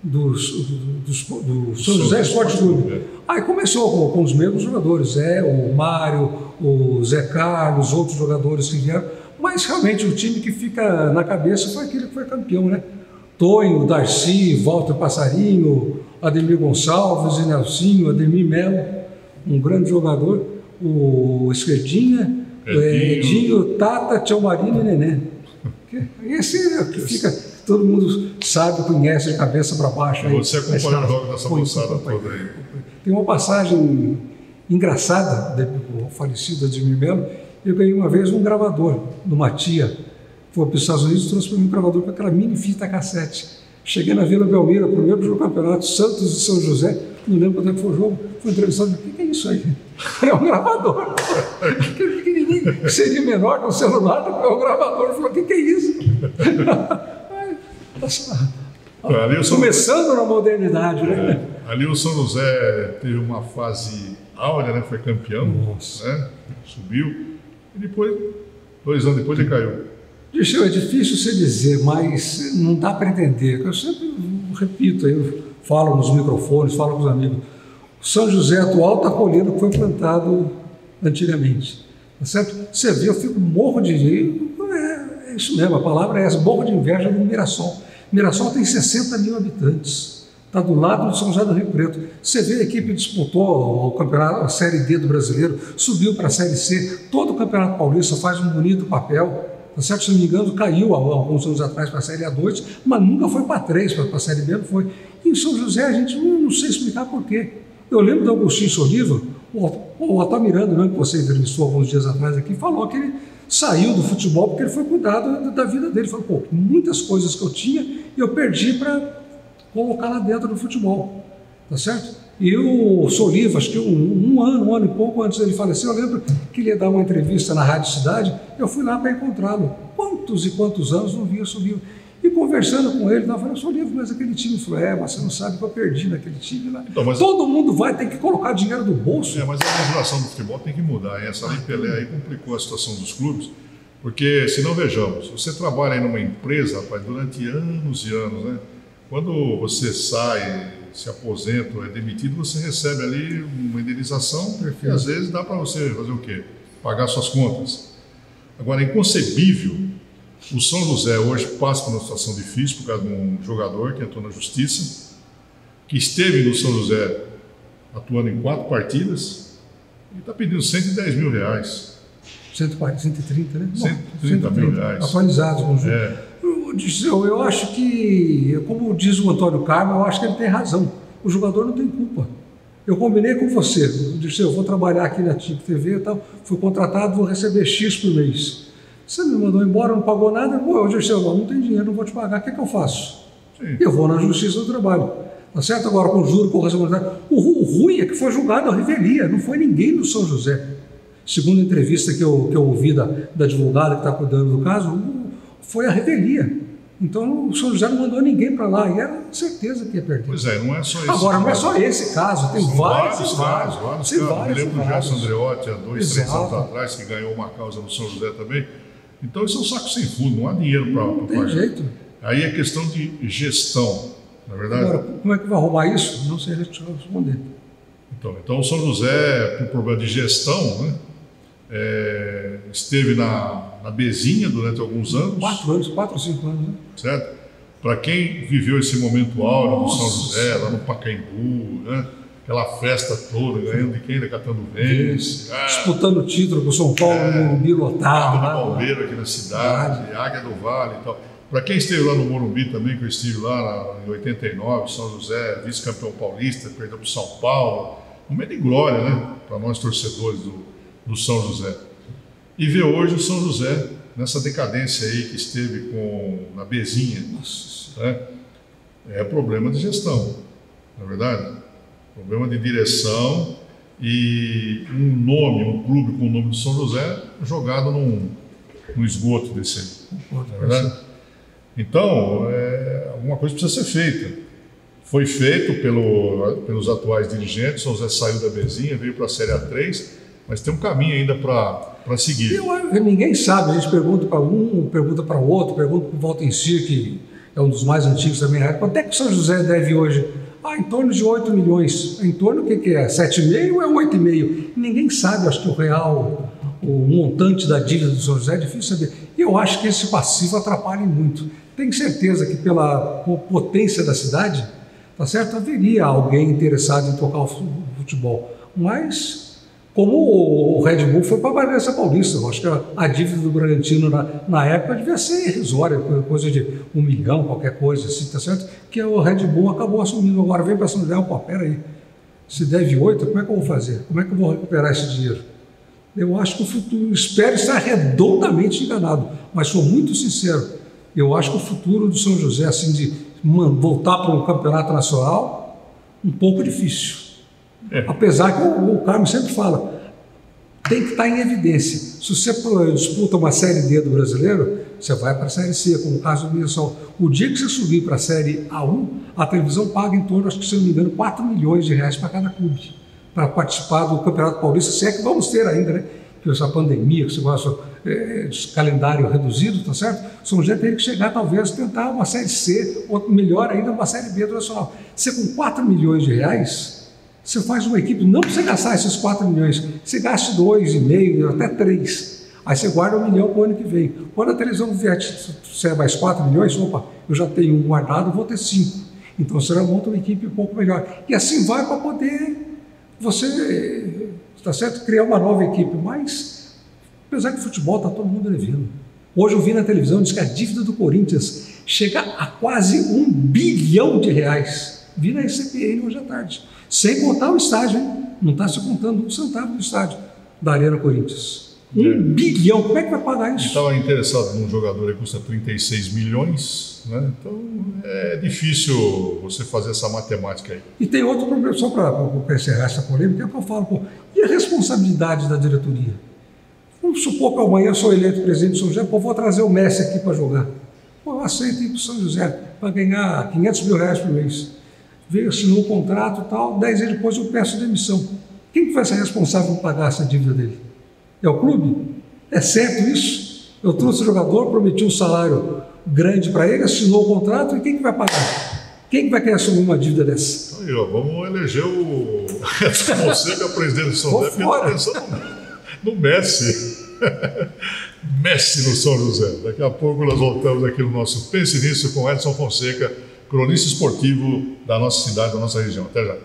Do São José Esporte Clube. Aí começou com os mesmos jogadores, o Mário, o Zé Carlos, outros jogadores que vieram, mas realmente o time que fica na cabeça foi aquele que foi campeão, né? Tonho, Darcy, Walter Passarinho, Ademir Gonçalves, Nelsinho, Ademir Melo, um grande jogador, o Esquerdinha, Edinho, Tata, Tchau Marino e Nenê. Esse é o que fica, todo mundo sabe, conhece de cabeça para baixo. Aí, você acompanha o jogo dessa moçada toda aí. Tem uma passagem engraçada do falecido Ademir Melo. Eu ganhei uma vez um gravador numa tia, foi para os Estados Unidos, trouxe para mim um gravador com aquela mini fita cassete. Cheguei na Vila Belmiro, primeiro jogo do campeonato, Santos e São José, não lembro quando foi o jogo, fui entrevistado, o que é isso aí? É um gravador. Aquele pequenininho, que seria menor que um celular, é um gravador. Falou, o que é isso? Começando na modernidade, né? Ali o São José teve uma fase áurea, né? Foi campeão, né? Subiu, e depois, 2 anos depois, ele caiu. É difícil você dizer, mas não dá para entender. Eu sempre repito, eu falo nos microfones, falo com os amigos. O São José atual está colhendo o que foi plantado antigamente. Tá certo? Você vê, eu fico morro de... É isso mesmo, a palavra é essa, morro de inveja do Mirassol. Mirassol tem 60 mil habitantes. Está do lado do São José do Rio Preto. Você vê a equipe disputou o campeonato, a Série D do Brasileiro, subiu para a Série C. Todo o Campeonato Paulista faz um bonito papel. Tá certo? Se não me engano, caiu há alguns anos atrás para a Série A2, mas nunca foi para 3, para a Série B não foi. E em São José a gente não sei explicar por quê. Eu lembro do Agostinho Soliva, o Altamirano, né, que você entrevistou alguns dias atrás aqui, falou que ele saiu do futebol porque ele foi cuidar da vida dele. Ele falou, muitas coisas que eu tinha eu perdi para colocar lá dentro do futebol. Tá certo? E o Soliva, acho que um ano e pouco antes dele falecer, eu lembro que ele ia dar uma entrevista na Rádio Cidade, eu fui lá para encontrá-lo. Quantos e quantos anos não via Soliva. E conversando com ele, eu falei, Soliva, mas aquele time, ele falou, mas você não sabe que eu perdi naquele time lá. Então, todo mundo vai ter que colocar dinheiro do bolso. Mas a legislação do futebol tem que mudar. Essa Lei Pelé aí complicou a situação dos clubes, porque, se não vejamos, você trabalha aí numa empresa, rapaz, durante anos e anos, né? Quando você sai, se aposenta ou é demitido, você recebe ali uma indenização e às vezes dá para você fazer o quê? Pagar suas contas. Agora, é inconcebível, o São José hoje passa por uma situação difícil por causa de um jogador que entrou na justiça, que esteve no São José atuando em 4 partidas e está pedindo R$110 mil. 130, né? 130 mil reais. Atualizados com o jogo. Eu acho que, como diz o Antônio Carmo, eu acho que ele tem razão. O jogador não tem culpa. Eu combinei com você, eu disse, eu vou trabalhar aqui na TIC TV e tal, fui contratado, vou receber X por mês. Você me mandou embora, não pagou nada, eu disse, não tem dinheiro, não vou te pagar, o que é que eu faço? Sim. Eu vou na Justiça do Trabalho. Tá certo? Agora, com juro, com responsabilidade. O ruim é que foi julgado a revelia, não foi ninguém do São José. Segundo a entrevista que eu ouvi da advogada que está cuidando do caso, foi a revelia. Então o São José não mandou ninguém para lá e era certeza que ia perder. Pois é, não é só esse Agora, caso. não é só esse caso, tem vários casos. Eu lembro do Gerson Andreotti, há 2, 3 anos atrás, que ganhou uma causa no São José também. Então isso é um saco sem fundo, não há dinheiro para pagar. Não tem jeito. Aí é questão de gestão, não é verdade? Agora, como é que vai arrumar isso? Não sei responder. Então o São José, por problema de gestão, né? Esteve na Bezinha durante alguns anos. 4 ou 5 anos, né? Certo? Para quem viveu esse momento áureo do São José, lá no Pacaembu, né? Aquela festa toda, ganhando de quem? Da Catando Vênus. Disputando o título com o São Paulo, no Morumbi lotado. Água do Palmeiro aqui na cidade, Águia do Vale e tal. Para quem esteve lá no Morumbi também, que eu estive lá em 89, São José, vice-campeão paulista, perdeu para o São Paulo. Um momento de glória, né? Para nós torcedores do São José. E ver hoje o São José nessa decadência aí que esteve na Bezinha, né? É problema de gestão, na verdade, problema de direção e um clube com o nome de São José jogado no esgoto desse aí, na verdade. Então, alguma coisa precisa ser feita. Foi feito pelos atuais dirigentes. São José saiu da Bezinha, veio para a Série A3, mas tem um caminho ainda para seguir. Ninguém sabe, a gente pergunta para um, pergunta para o outro, pergunta para o Walter em si, que é um dos mais antigos da minha época. Quanto é que o São José deve hoje? Em torno de 8 milhões. Em torno, o que é? 7,5 ou é 8,5? Ninguém sabe, acho que o montante da dívida do São José é difícil saber. E eu acho que esse passivo atrapalha muito. Tenho certeza que pela potência da cidade, tá certo? Haveria alguém interessado em tocar o futebol. Mas, como o Red Bull foi para a Bragança Paulista, eu acho que a dívida do Bragantino na época devia ser irrisória, coisa de 1 milhão, qualquer coisa assim, tá certo? Que o Red Bull acabou assumindo. Agora vem para São José, peraí, se deve 8, como é que eu vou fazer? Como é que eu vou recuperar esse dinheiro? Eu acho que o futuro, espero estar redondamente enganado, mas sou muito sincero, eu acho que o futuro do São José, assim, de voltar para um campeonato nacional, um pouco difícil. Apesar que o Carlos sempre fala, tem que estar em evidência. Se você disputa uma Série D do brasileiro, você vai para a Série C, como o caso do Mirassol. O dia que você subir para a Série A1, a televisão paga em torno, acho que se não me engano, 4 milhões de reais para cada clube, para participar do Campeonato Paulista, se é que vamos ter ainda, né? Com essa pandemia, que você gosta de calendário reduzido, tá certo? São José tem que chegar, talvez, tentar uma Série C, ou melhor ainda, uma Série B do Nacional. Você com 4 milhões de reais, você faz uma equipe, não para você gastar esses 4 milhões, você gaste 2,5, até 3. Aí você guarda 1 milhão para o ano que vem. Quando a televisão vier, você é mais 4 milhões, opa, eu já tenho um guardado, vou ter 5. Então você já monta uma equipe um pouco melhor. E assim vai para poder você, está certo, criar uma nova equipe. Mas, apesar que o futebol está todo mundo devendo. Hoje eu vi na televisão, diz que a dívida do Corinthians chega a quase 1 bilhão de reais. Vi na CPN hoje à tarde. Sem contar o estádio, hein? Não está se contando 1 centavo do estádio da Arena Corinthians. 1 bilhão, como é que vai pagar isso? Estava interessado num jogador que custa 36 milhões, né? Então é difícil você fazer essa matemática aí. E tem outro problema, só para encerrar essa polêmica, é o que eu falo, e a responsabilidade da diretoria? Vamos supor que amanhã eu sou eleito presidente de São José, vou trazer o Messi aqui para jogar. Eu aceito ir para o São José para ganhar 500 mil reais por mês. Veio, assinou o contrato e tal, 10 dias depois eu peço demissão. Quem que vai ser responsável por pagar essa dívida dele? É o clube? É certo isso? Eu trouxe o jogador, prometi um salário grande para ele, assinou o contrato, e quem que vai pagar? Quem que vai querer assumir uma dívida dessa? Aí, ó, vamos eleger o Edson Fonseca, presidente do São José, porque está pensando no Messi. Messi no São José. Daqui a pouco nós voltamos aqui no nosso Pense Nisso com Edson Fonseca, cronista esportivo da nossa cidade, da nossa região. Até já.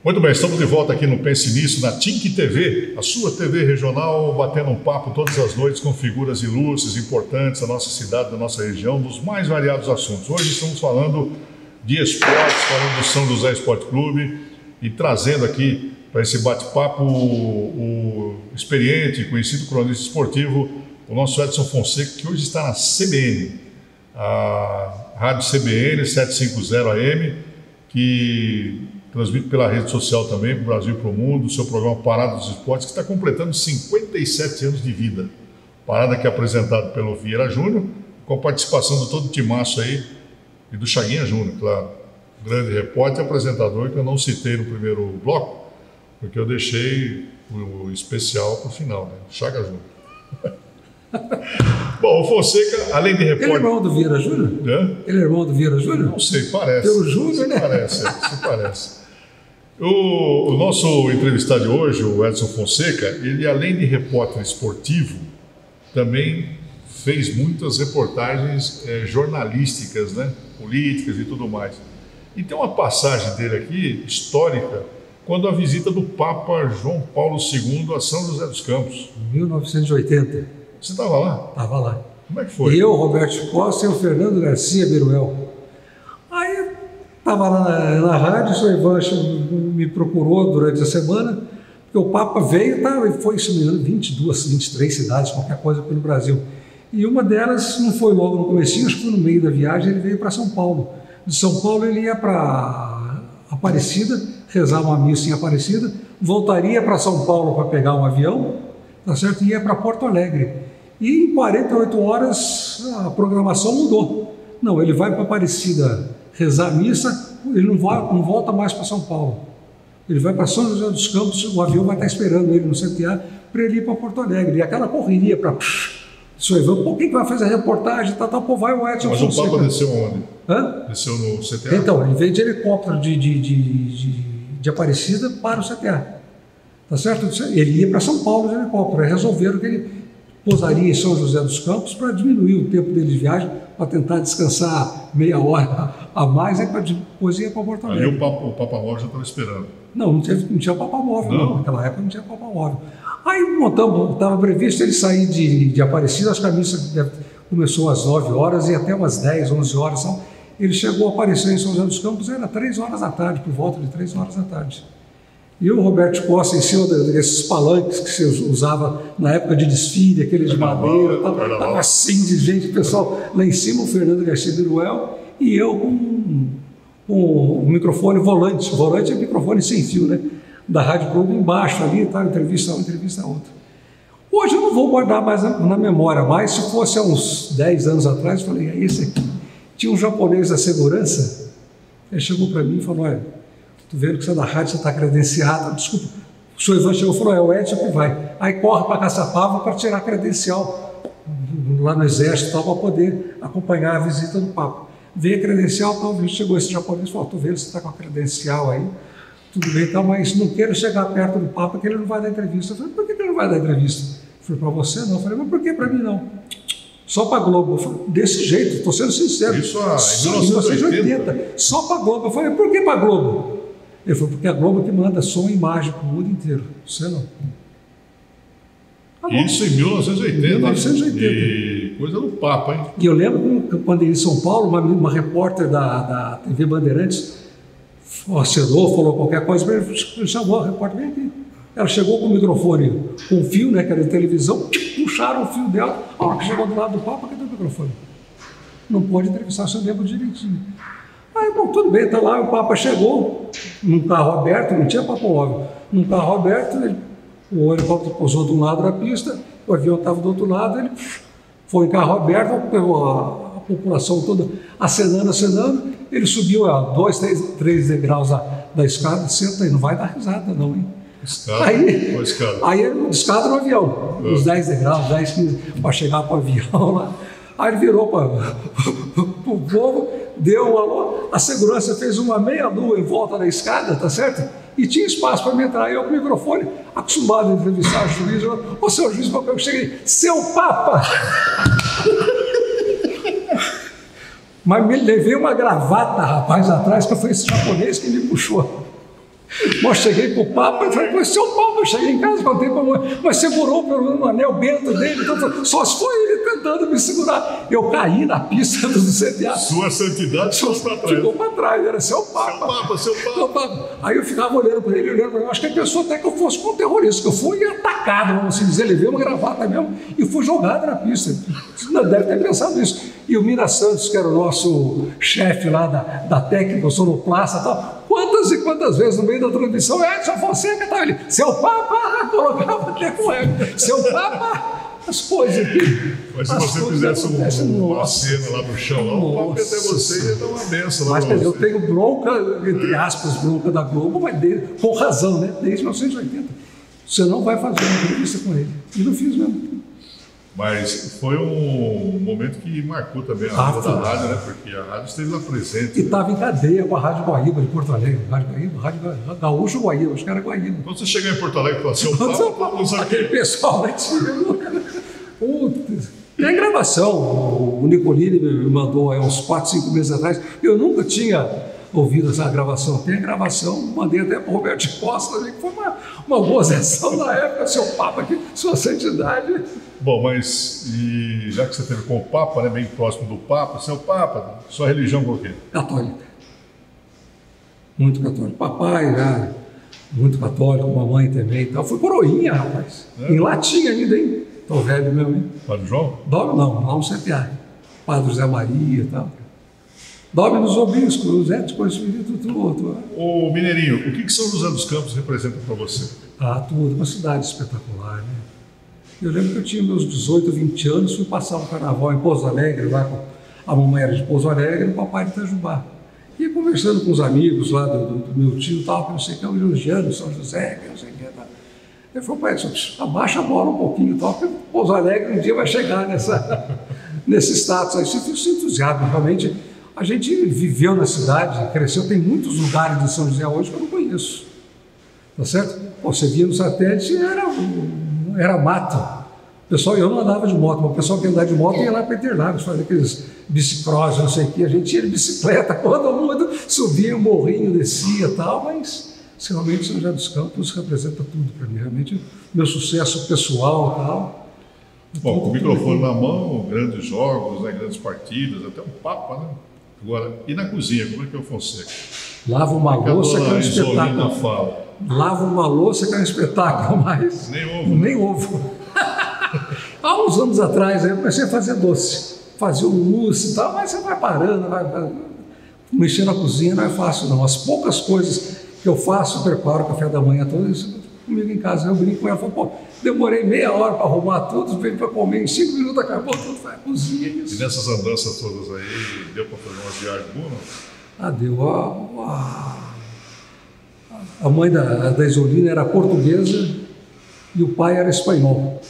Muito bem, estamos de volta aqui no Pense Nisso, na TINC TV, a sua TV regional, batendo um papo todas as noites com figuras ilustres, importantes da nossa cidade, da nossa região, dos mais variados assuntos. Hoje estamos falando de esportes, falando do São José Esporte Clube e trazendo aqui para esse bate-papo o experiente e conhecido cronista esportivo, o nosso Edson Fonseca, que hoje está na CBN, a Rádio CBN 750 AM, que transmite pela rede social também, para o Brasil e para o mundo, o seu programa Parada dos Esportes, que está completando 57 anos de vida. Parada que é apresentado pelo Vieira Júnior, com a participação de todo o timaço aí, e do Chaguinha Júnior, claro. Grande repórter e apresentador, que eu não citei no primeiro bloco, porque eu deixei o especial para o final, né? Chaga Júnior. Bom, o Fonseca, além de repórter... Ele é irmão do Vieira Júnior? Ele é irmão do Vieira Júnior? Não sei, parece. Pelo Júnior, né? Parece. O nosso entrevistado de hoje, o Edson Fonseca, ele além de repórter esportivo, também fez muitas reportagens jornalísticas, né? Políticas e tudo mais. E tem uma passagem dele aqui, histórica, quando a visita do Papa João Paulo II a São José dos Campos. 1980. Você estava lá? Estava lá. Como é que foi? Eu, Roberto Costa e o Fernando Garcia Biruel. Aí estava lá na rádio, o senhor Ivan me procurou durante a semana, porque o Papa veio, foi, se não me engano, 22, 23 cidades, qualquer coisa pelo Brasil. E uma delas não foi logo no comecinho, acho que foi no meio da viagem, ele veio para São Paulo. De São Paulo ele ia para Aparecida, rezar uma missa em Aparecida, voltaria para São Paulo para pegar um avião, tá certo? E ia para Porto Alegre. E em 48 horas a programação mudou. Não, ele vai para Aparecida rezar a missa, ele não volta mais para São Paulo. Ele vai para São José dos Campos, o avião vai estar esperando ele no CTA para ele ir para Porto Alegre. E aquela correria para... Senhor Ivan, por que vai fazer a reportagem? Pô, vai o Edson Mas Fonseca. o Papa desceu onde? Hã? Desceu no CTA? Então, ele veio de helicóptero de Aparecida para o CTA. Tá certo? Ele ia para São Paulo de helicóptero. Aí resolveram que ele pousaria em São José dos Campos para diminuir o tempo dele de viagem, para tentar descansar meia hora a mais, aí depois ia para Porto Alegre. Ali o Papa Móvel já estava esperando. Não tinha Papa Móvel, não. Naquela época não tinha Papa Móvel. Aí montamos, estava previsto ele sair de Aparecida, acho que a missa começou às 9 horas e até umas 10, 11 horas. Então, ele chegou a aparecer em São José dos Campos, era 3 horas da tarde, por volta de 3 horas da tarde. E o Roberto Costa, em cima desses palanques que se usava na época de desfile, aqueles de madeira, estava assim de gente, o pessoal lá em cima, o Fernando Garcia Biruel, e eu com um microfone volante é microfone sem fio, né? Da Rádio Globo embaixo ali, tá, entrevista uma, entrevista outra. Hoje eu não vou guardar mais na memória, mas se fosse há uns 10 anos atrás, eu falei, é esse aqui. Tinha um japonês da segurança, ele chegou para mim e falou, olha, tô vendo que você é da rádio, você está credenciado, desculpa. O senhor Ivan chegou e falou, é o Edson que vai. Aí corre para Caçapava para tirar a credencial lá no Exército, para poder acompanhar a visita do Papa. Veio a credencial, talvez chegou esse japonês e falou, tô vendo que você está com a credencial aí. Tudo bem, tá, mas não quero chegar perto do Papa que ele não vai dar entrevista. Eu falei, por que ele não vai dar entrevista? Eu falei, para você não. Eu falei, mas por que para mim não? Só para a Globo. Eu falei, desse jeito, estou sendo sincero. Isso em 1980. Só para a Globo. Eu falei, por que para a Globo? Ele falou, porque a Globo que manda som e imagem para o mundo inteiro. Você não. Isso em 1980. 1980. E coisa do Papa, hein? E eu lembro que quando ele em São Paulo, uma repórter da TV Bandeirantes acenou, falou qualquer coisa, ele chamou a repórter, vem aqui. Ela chegou com o microfone, com o fio, né, que era de televisão, puxaram o fio dela, a hora que chegou do lado do Papa, cadê o microfone? Não pode entrevistar, se eu lembro direitinho. Aí, bom, tudo bem, tá lá, o Papa chegou, num carro aberto, não tinha Papa Móvel, num carro aberto, o helicóptero pousou de um lado da pista, o avião estava do outro lado, ele foi em carro aberto, pegou a população toda acenando, ele subiu a 2, 3 degraus da escada, senta aí, não vai dar risada não, hein? Aí ele escada no avião, uns 10 degraus, 10, 15, para chegar para o avião lá. Aí ele virou para o povo, deu um alô, a segurança fez uma meia-lua em volta da escada, tá certo? E tinha espaço para me entrar. Eu com o microfone, acostumado a entrevistar o juiz, ô seu juiz, eu cheguei, seu Papa! Mas me levei uma gravata, rapaz, atrás, que foi esse japonês que me puxou. Mas cheguei para o Papa e falei, mas seu Papa, eu cheguei em casa, contei para a mãe, mas segurou pelo anel bento dele, então, só se foi ele tentando me segurar. Eu caí na pista do CTA. Sua santidade ficou para trás, era seu Papa. Seu Papa. Aí eu ficava olhando para ele, acho que ele pensou até que eu fosse com um terrorista, que eu fui atacado, vamos assim dizer, levei uma gravata mesmo e fui jogado na pista. Não deve ter pensado isso. E o Mira Santos, que era o nosso chefe lá da técnica, o sonoplasta e tal, quantas e quantas vezes no meio da transmissão, Edson Fonseca estava ali, seu Papa, colocava até com ele, seu Papa, as coisas aqui. Mas se você fizesse uma cena lá no chão, lá, o Papa ia até você e ia dar uma benção lá. Mas eu tenho bronca, entre aspas, bronca da Globo, mas com razão, né? Desde 1980. Você não vai fazer uma entrevista com ele. E não fiz mesmo. Mas foi um momento que marcou também a vida da rádio, né? Porque a rádio esteve lá presente. E estava em cadeia com a Rádio Guaíba de Porto Alegre. Rádio Gaúcho Guaíba, acho que era Guaíba. Quando você chegar em Porto Alegre e falar, seu Papa, aquele pessoal lá tem gravação. O Nicolini me mandou há uns 4, 5 meses atrás. Eu nunca tinha ouvido essa gravação. Tem a gravação, mandei até para o Roberto de Costa, que foi uma boa sessão na época, seu Papa aqui, sua santidade. Bom, mas e já que você teve com o Papa, né, bem próximo do Papa, seu Papa, sua religião qual que é? Católica. Muito católico. Papai já muito católico, mamãe também e tal. Fui coroinha, rapaz. Em latim ainda, hein? Tô velho mesmo, hein? Padre João? Dorme não, lá no CPA. Padre José Maria e tal. Dorme nos obiscos, os éticos, espírito, tudo. Ô Mineirinho, o que São José dos Campos representa para você? Tudo. Uma cidade espetacular, né? Eu lembro que eu tinha meus 18, 20 anos, fui passar o carnaval em Pouso Alegre, lá com a mamãe era de Pouso Alegre e o papai de Itajubá. E conversando com os amigos lá do meu tio, tal, que não sei o que, o elogiando São José, que não sei o que. Ele falou, pai, abaixa a bola um pouquinho, tal, porque Pouso Alegre um dia vai chegar nesse status. Aí você fica entusiasmado, realmente. A gente viveu na cidade, cresceu, tem muitos lugares de São José hoje que eu não conheço. Tá certo? Pô, você via no satélite, era mato. O pessoal, eu não andava de moto, mas o pessoal que andava de moto ia lá para Interlagos, fazia aqueles bicicross, não sei o que, a gente ia de bicicleta, todo mundo subia um morrinho, descia e tal, mas realmente São José dos Campos representa tudo para mim, realmente meu sucesso pessoal e tal. Bom, com o microfone na mão, grandes jogos, né, grandes partidas, até um Papa, né? Agora, e na cozinha, como é que é o Fonseca? Lava uma louça que é um espetáculo. Fala. Lava uma louça que é um espetáculo, mas... Nem ovo. Nem ovo. Há uns anos atrás eu comecei a fazer doce. Fazia um mousse e tal, mas você vai parando, vai mexer na cozinha não é fácil não. As poucas coisas que eu faço, eu preparo o café da manhã todo isso comigo em casa. Eu brinco com ela, falo, pô, demorei meia hora para arrumar tudo, veio para comer, em 5 minutos acabou tudo, vai cozinha isso. E nessas andanças todas aí, deu para fazer umas viagens boas? Deu. A mãe da Isolina era portuguesa e o pai era espanhol,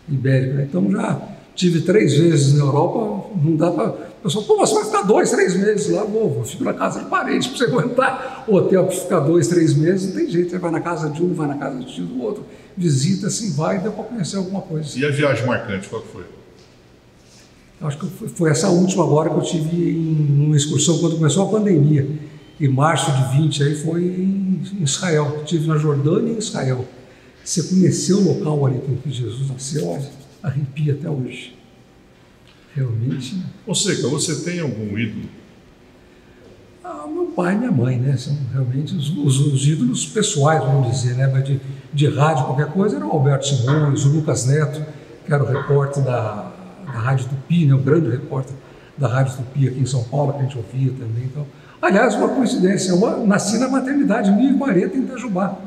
ibérico, né? Então já tive 3 vezes na Europa, não dá para... O pessoal, pô, você vai ficar 2, 3 meses lá, eu fico na casa de parente, para você aguentar o hotel para ficar 2, 3 meses, não tem jeito, você vai na casa de um, vai na casa do outro, visita, assim, vai, deu para conhecer alguma coisa. E a viagem marcante, qual que foi? Acho que foi essa última agora que eu tive em uma excursão, quando começou a pandemia, em março de 20, aí foi em Israel, estive na Jordânia e em Israel. Você conheceu o local ali que Jesus nasceu, olha, arrepia até hoje. Realmente. Fonseca, você tem algum ídolo? Meu pai e minha mãe, né? São realmente os ídolos pessoais, vamos dizer, né? Mas de rádio, qualquer coisa, era o Alberto Simões, o Lucas Neto, que era o repórter da Rádio Tupi, né? O grande repórter da Rádio Tupi aqui em São Paulo, que a gente ouvia também. Então, aliás, uma coincidência, eu nasci na maternidade 1040 em Itajubá.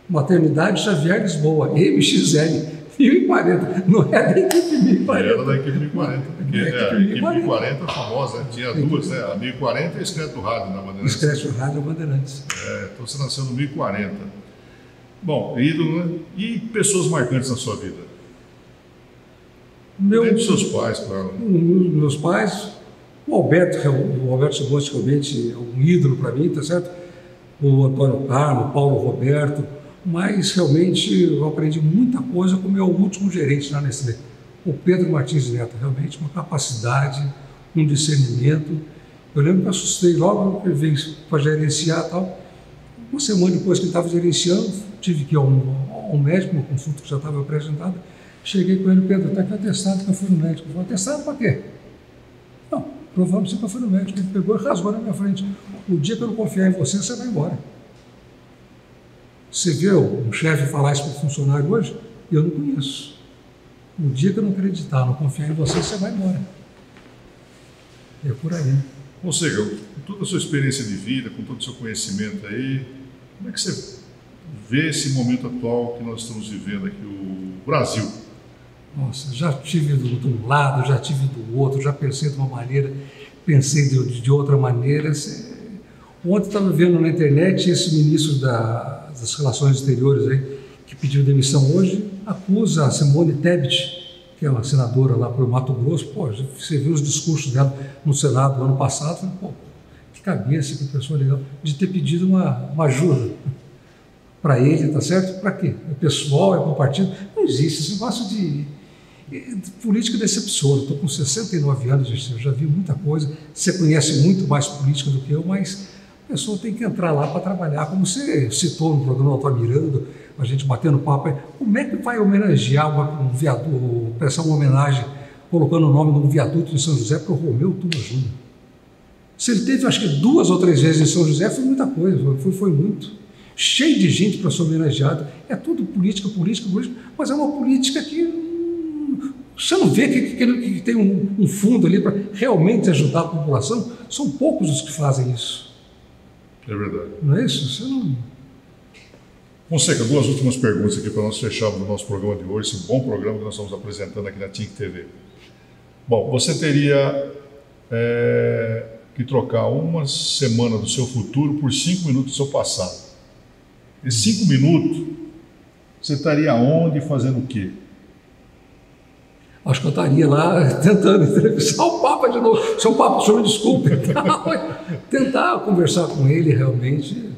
Maternidade Xavier Lisboa, MXL. 1040, não é da equipe 1040. Era da equipe 1040, porque a equipe 1040 é famosa, né? Tinha duas, né? A 1040 e a Escrete do Rádio na Bandeirantes. Escrete do Rádio é Bandeirantes. Então você nasceu no 1040. Bom, ídolo, né? E pessoas marcantes na sua vida? Além dos seus pais, claro. Meus pais, o Alberto Simões, realmente é um ídolo para mim, tá certo? O Antônio Carmo, o Paulo Roberto. Mas realmente eu aprendi muita coisa com o meu último gerente na Nestlé, o Pedro Martins Neto, realmente uma capacidade, um discernimento. Eu lembro que eu assustei logo que ele veio para gerenciar e tal. Uma semana depois que ele estava gerenciando, tive que ir a um médico, uma consulta que já estava apresentada. Cheguei com ele, Pedro, está aqui atestado que eu fui no médico. Eu falei, atestado para quê? Não, provavelmente que eu fui no médico. Ele pegou e rasgou na minha frente. O dia que eu não confiar em você, você vai embora. Você viu um chefe falar isso para o funcionário hoje? Eu não conheço. No dia que eu não acreditar, não confiar em você, você vai embora. É por aí. Ou seja, com toda a sua experiência de vida, com todo o seu conhecimento aí, como é que você vê esse momento atual que nós estamos vivendo aqui, o Brasil? Nossa, já tive de um lado, já tive do outro, já pensei de uma maneira, pensei de outra maneira. Ontem estava vendo na internet esse ministro das Relações Exteriores aí, que pediu demissão hoje, acusa a Simone Tebet, que é uma senadora lá para o Mato Grosso. Pô, você viu os discursos dela no Senado no ano passado, falei, pô, que cabeça, que pessoa legal, de ter pedido uma ajuda para ele, tá certo? Para quê? É pessoal, é para o partido? Não existe esse negócio Política decepciona. Estou com 69 anos, eu já vi muita coisa. Você conhece muito mais política do que eu, mas a pessoa tem que entrar lá para trabalhar. Como você citou no programa do Altamirando, a gente batendo papo, como é que vai homenagear um viaduto, prestar uma homenagem, colocando o nome de um viaduto em São José para o Romeu Tuma Júnior? Se ele teve, acho que 2 ou 3 vezes em São José, foi muita coisa, foi muito. Cheio de gente para ser homenageado. É tudo política, mas é uma política que você não vê que tem um fundo ali para realmente ajudar a população. São poucos os que fazem isso. É verdade. Não é isso? Você não... Fonseca, 2 últimas perguntas aqui para nós fecharmos o nosso programa de hoje, esse bom programa que nós estamos apresentando aqui na TIC TV. Bom, você teria que trocar uma semana do seu futuro por 5 minutos do seu passado. Esses 5 minutos, você estaria onde e fazendo o quê? Acho que eu estaria lá tentando entrevistar o Papa de novo. Seu Papa, o senhor me desculpe. Tentar conversar com ele realmente.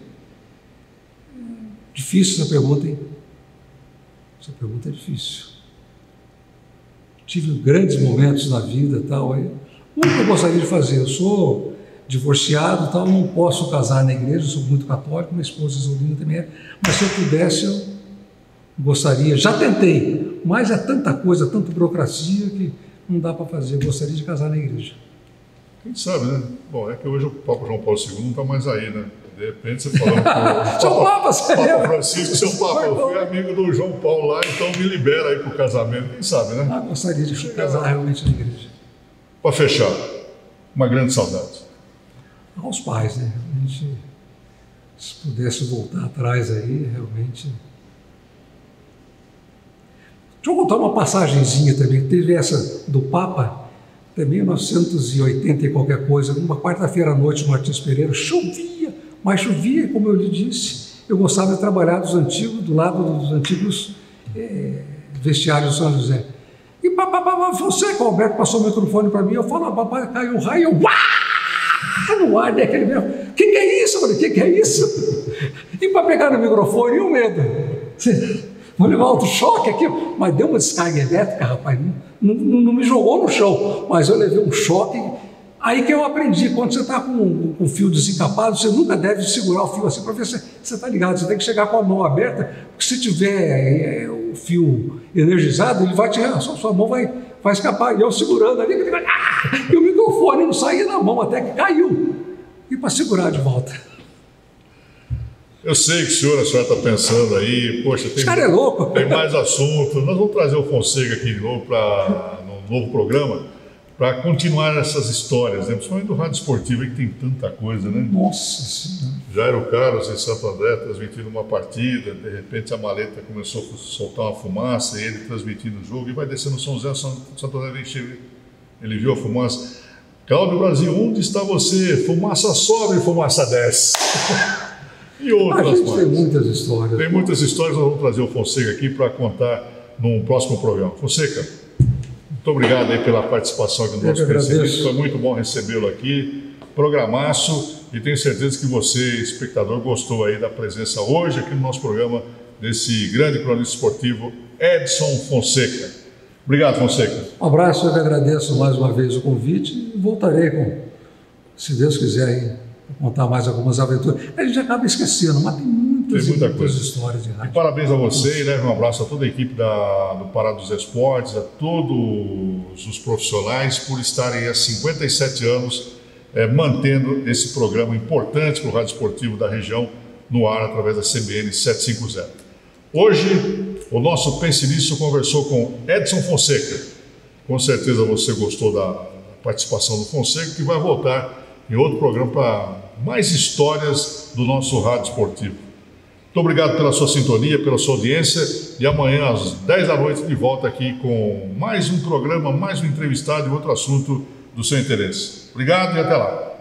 Difícil essa pergunta, hein? Essa pergunta é difícil. Tive grandes momentos na vida e tal. O que eu gostaria de fazer? Eu sou divorciado e tal, não posso casar na igreja, sou muito católico, minha esposa Isolina também é. Mas se eu pudesse, eu gostaria. Já tentei, mas é tanta coisa, tanta burocracia que não dá para fazer. Eu gostaria de casar na igreja. Quem sabe, né? Bom, é que hoje o Papa João Paulo II não está mais aí, né? De repente você falando com o Papa Francisco, seu Papa, eu fui amigo do João Paulo lá, então me libera aí para o casamento, quem sabe, né? Gostaria de casar realmente na igreja. Para fechar, uma grande saudade. Aos pais, né? Realmente, se pudesse voltar atrás aí, realmente... Deixa eu contar uma passagenzinha também, teve essa do Papa, até 1980 e qualquer coisa, uma quarta-feira à noite no Martins Pereira, chovia, mas chovia, como eu lhe disse, eu gostava de trabalhar do lado dos antigos vestiários de São José. E você, o Alberto passou o microfone para mim, eu falo, papai, caiu o raio, eu no ar, né, aquele mesmo, que é isso? Eu falei, que é isso? E para pegar no microfone, e o medo? Vou levar outro choque aqui, mas deu uma descarga elétrica, rapaz, não me jogou no chão, mas eu levei um choque. Aí que eu aprendi, quando você está com o fio desencapado, você nunca deve segurar o fio assim para ver se você está ligado, você tem que chegar com a mão aberta, porque se tiver o fio energizado, ele vai sua mão vai escapar, e eu segurando ali, e o microfone não saía da mão até que caiu, e para segurar de volta. Eu sei que a senhora está pensando aí, poxa, esse cara é louco. Tem mais assunto. Nós vamos trazer o Fonseca aqui de novo no novo programa para continuar essas histórias, né? Principalmente do rádio esportivo, que tem tanta coisa, né? Nossa Senhora. Jairo Carlos em Santo André transmitindo uma partida, de repente a maleta começou a soltar uma fumaça, e ele transmitindo o jogo, e vai descendo São José, Santo André, ele viu a fumaça. Cláudio Brasil, onde está você? Fumaça sobe, fumaça desce. E outras a gente mais. Tem muitas histórias. Tem muitas histórias, nós vamos trazer o Fonseca aqui para contar num próximo programa. Fonseca, muito obrigado aí pela participação aqui no nosso Pensamento. Foi muito bom recebê-lo aqui. Programaço, e tenho certeza que você, espectador, gostou aí da presença hoje aqui no nosso programa desse grande cronista esportivo, Edson Fonseca. Obrigado, Fonseca. Um abraço, eu que agradeço mais uma vez o convite e voltarei se Deus quiser aí. Contar mais algumas aventuras. A gente acaba esquecendo, mas tem muitas histórias de rádio. E parabéns a você, e leve um abraço a toda a equipe do Pará dos Esportes, a todos os profissionais por estarem há 57 anos mantendo esse programa importante para o rádio esportivo da região no ar através da CBN 750. Hoje, o nosso Pense Nisso conversou com Edson Fonseca. Com certeza você gostou da participação do Fonseca, que vai voltar em outro programa para mais histórias do nosso rádio esportivo. Muito obrigado pela sua sintonia, pela sua audiência, e amanhã às 10 da noite de volta aqui com mais um programa, mais um entrevistado e outro assunto do seu interesse. Obrigado e até lá.